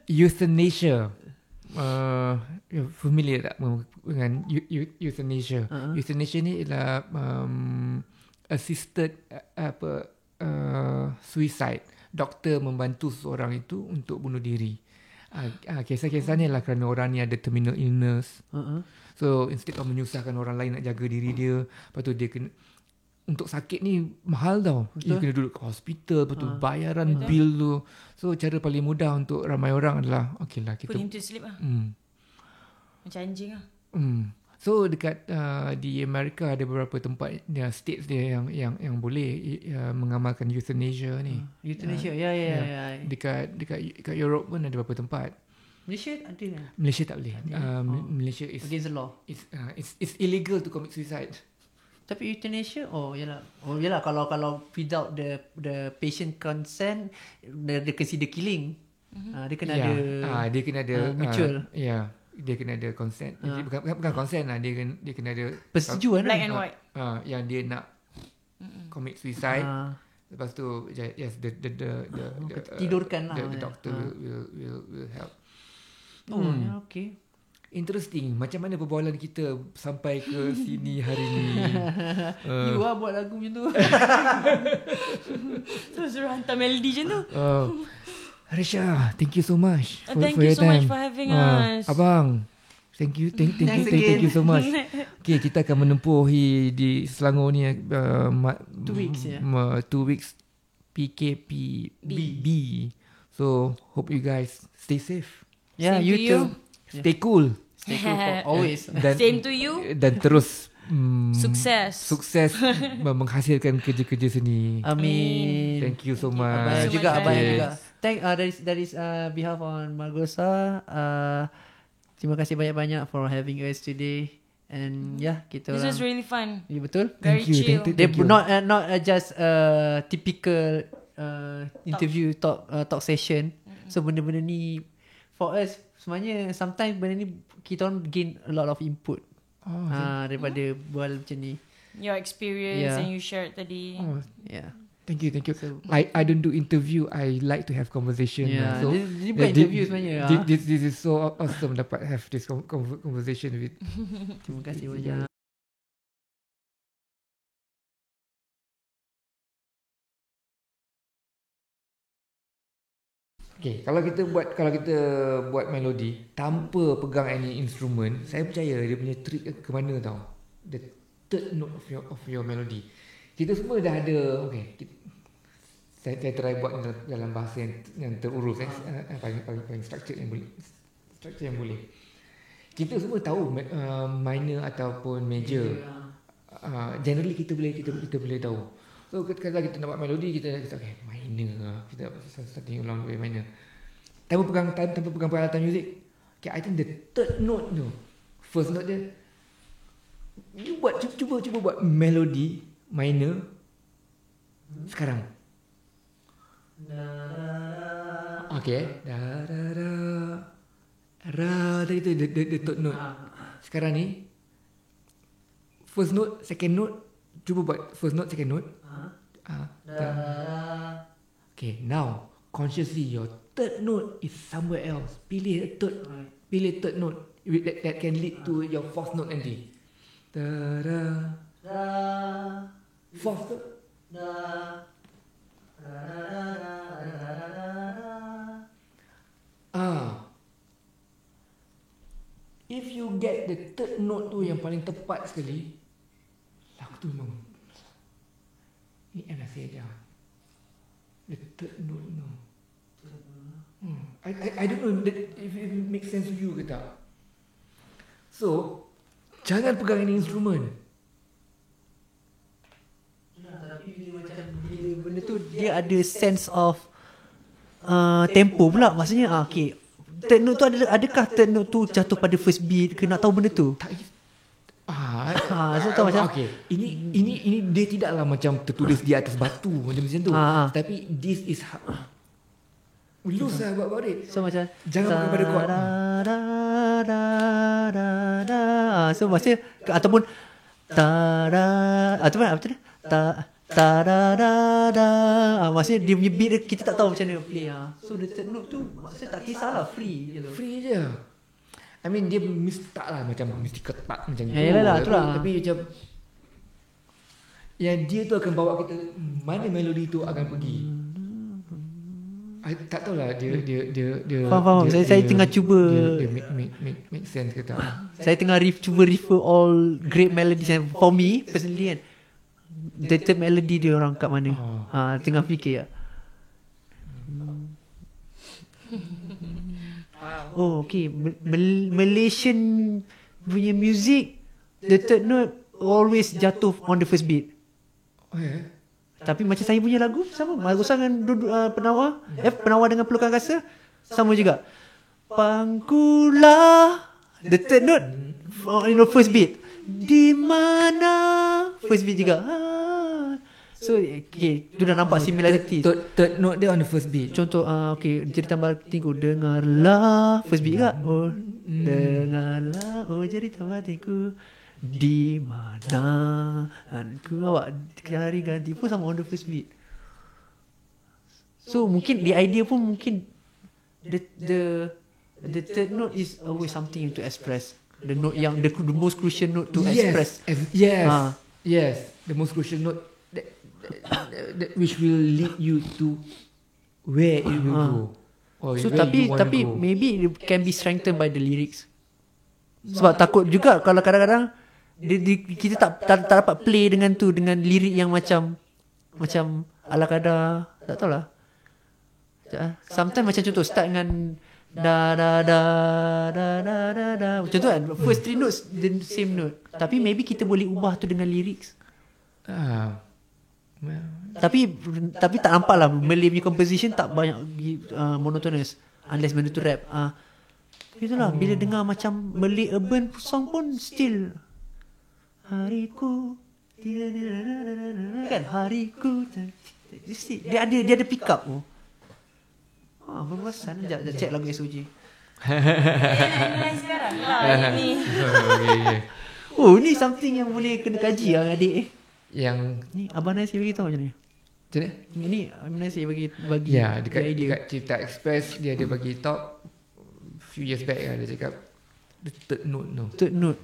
Euthanasia. You're familiar tak dengan euthanasia? Euthanasia ni ialah assisted suicide. Doktor membantu seseorang itu untuk bunuh diri. Kisah-kisah ni adalah kerana orang ni ada terminal illness. So instead of menyusahkan orang lain nak jaga diri dia, lepas tu dia kena, untuk sakit ni mahal tau. Dia kena duduk ke hospital, lepas tu bayaran bil tu. So cara paling mudah untuk ramai orang adalah okay lah kita Put him to sleep lah. Macam anjing lah. So dekat di Amerika ada beberapa tempat states dia yang boleh mengamalkan euthanasia ni. Euthanasia, ya. Dekat Europe pun ada beberapa tempat. Malaysia ada kan? Malaysia tak boleh. Malaysia is Against the law. It's illegal to commit suicide. Tapi euthanasia, yalah kalau without the patient consent, dia consider killing. Dia kena ada dia kena ada mutual. Dia kena ada consent. Bukan consent lah, dia kena ada persetujuan. Black and white. Yang dia nak commit suicide. Lepas tu yes, the tidurkan lah. The doctor will help. Okay. Interesting. Macam mana perbualan kita sampai ke sini hari ni? You lah buat lagu macam tu. Terus suruh hantar melody macam tu. Harisha, thank you so much Thank for you your so time. much for having us. Abang, thank you you so much. Okay, kita akan menempuhi di Selangor ni 2 weeks 2 weeks PKPB. So hope you guys stay safe. Yeah, Same you to you. too. Stay cool. Stay cool for always. Same to you. Dan terus Sukses menghasilkan kerja-kerja seni. Amin. Thank you so much. Abang so juga, much, abang guys. juga. That is behalf on Margosa. Terima kasih banyak-banyak for having us today. And kita This orang. was really fun. Ya, betul. Very Thank you, chill. thank They you. not just typical interview talk session. So benda-benda ni for us sebenarnya sometimes benda ni kita orang gain a lot of input daripada bual macam ni. Your experience Yeah. and you shared tadi. Yeah. Thank you. I don't do interview. I like to have conversation. Yeah. So Dia bukan interview sebenarnya. this is so awesome dapat have this conversation with. Terima kasih banyak. Okay, kalau kita buat melodi tanpa pegang any instrument, saya percaya dia punya trick ke mana tau. The third note of your melody. Kita semua dah ada, okay. Saya try buat dalam bahasa yang terurus, paling structure yang boleh. Kita semua tahu minor ataupun major. Generally kita boleh tahu. So kalau kita nak buat melodi, kita okay, minor. Kita starting ulang dari minor. Tanpa pegang peralatan muzik. Okay, I think the third note tu, first note dia, you cuba buat melodi minor sekarang. Okay, ra tadi tu the third note. Sekarang ni first note, second note, cuba buat first note, second note. Okay, now consciously your third note is somewhere else. Pilih third note that can lead to your fourth note nanti. Fourth note. If you get the third note tu yang paling tepat sekali, lagu tu memang ni Anastasia. The third note no. I don't know if it makes sense to you ke tak. So jangan pegang ini instrumen. dia ada sense of tempo pula. Maksudnya okay, third note tu adakah third note tu jatuh pada first beat ke, nak tahu benda tu? So tahu macam okay. Ini dia tidaklah macam tertulis di atas batu macam tu. Tapi this is lose lah about it. So macam jangan pakai pada chord. So maksudnya ataupun ataupun apa tu maksudnya dia punya beat dia, kita tak tahu macam mana play. So the third note tu maksudnya tak kisahlah, free je. Free je. I mean dia taklah macam mesti ketat macam tu. Yalah, itulah. Tapi macam yang dia tu akan bawa kita mana melodi tu akan pergi. Tak tahulah dia faham. Saya tengah cuba dia make sense ke tak. Saya tengah cuba refer all great melodies, and for me personally kan, the third melody dia orang kat mana. Tengah fikir ya. Oh okay, Malaysian punya music, the third note always jatuh on the first beat. Tapi macam saya punya lagu sama, Margosa dengan Penawar, Penawar dengan Pelukan Kasa sama juga. Pangkulah, the third note first beat. Di mana first beat juga. So okay, tu dah nampak similarity. Third note dia on the first beat. Contoh okay, cerita batinku, dengarlah first beat juga. Oh dengarlah cerita batinku, di mana aku awak cari ganti pun sama on the first beat. So mungkin the idea pun mungkin the third note is always something to express. The note yang the most crucial note to express. Yes, the most crucial note that which will lead you to where it will go. So tapi maybe it can be strengthened by the lyrics. Sebab takut juga kalau kadang-kadang kita tak dapat play dengan lirik yang macam ala kadar, tak tahulah. Sometimes macam contoh start dengan da contoh kan, first three notes the same note, tapi maybe kita boleh ubah tu dengan lyrics. Tapi tak nampak lah Malay punya composition tak banyak monotonous unless benda tu rap. Itulah bila dengar macam Malay urban song pun still hariku kan, hariku dia ada pick up tu. Berpuasan. Sekejap check lagu SOG. Sekarang lah ini. Oh ni something yang boleh kena kaji lah adik. Yang ni Abang Nasi bagi tahu macam ni. Macam mana? Ini Abang Nasi bagi ya, dekat Cipta Express dia ada bagi talk few years back lah, dia cakap the third note no. Third note.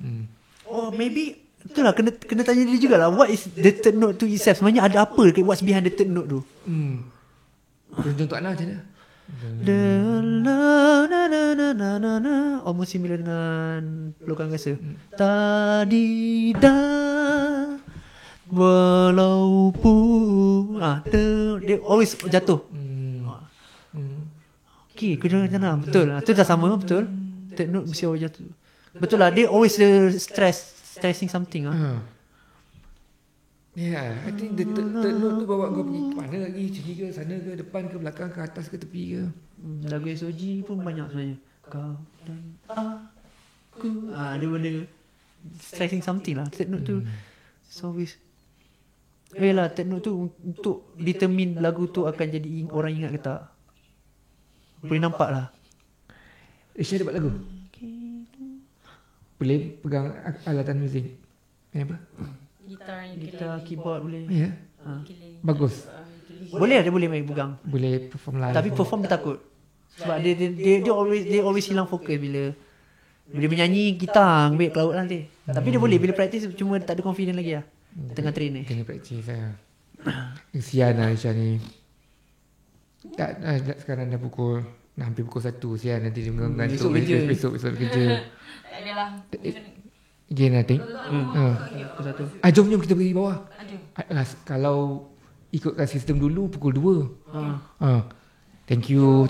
Oh maybe itulah kena tanya dia jugalah, what is the third note tu itself, sebenarnya ada apa, what's behind the third note tu. Contoh Ana macam mana? Almost similar dengan Pelukan Kasa. Tadi dah walaupun dia always jatuh. Okay, kena macam betul. Itu dah sama betul. Third note mesti always jatuh. Betul lah, dia always stressing something. Yeah, I think the third note tu bawa kau pergi mana lagi, sini ke, sana ke, depan ke, belakang ke, atas ke, tepi ke. Lagu SOG pun banyak sebenarnya. Kau dan aku. Dia benda stressing something lah. Third note tu so always. Lah, third note tu untuk determine lagu tu akan jadi orang ingat ke tak. Boleh nampak lah. Isya dapat lagu? Boleh pegang alatan muzik? Apa? Gitar, keyboard boleh. Ya. Bagus. Boleh dia boleh main pegang. Boleh perform live. Tapi perform dia takut. Sebab dia always hilang fokus bila menyanyi gitar ambil cloud lah dia. Tapi dia boleh bila praktis, cuma tak ada confident lagi lah. Tengah train ni. Kena praktis lah. Sian lah Isya ni. Sekarang dah hampir pukul 1. Sian nanti dia mengantuk. Besok kerja. Tak adalah. Again I think. Jom kita pergi bawah. Kalau ikutkan sistem dulu pukul 2. Thank you.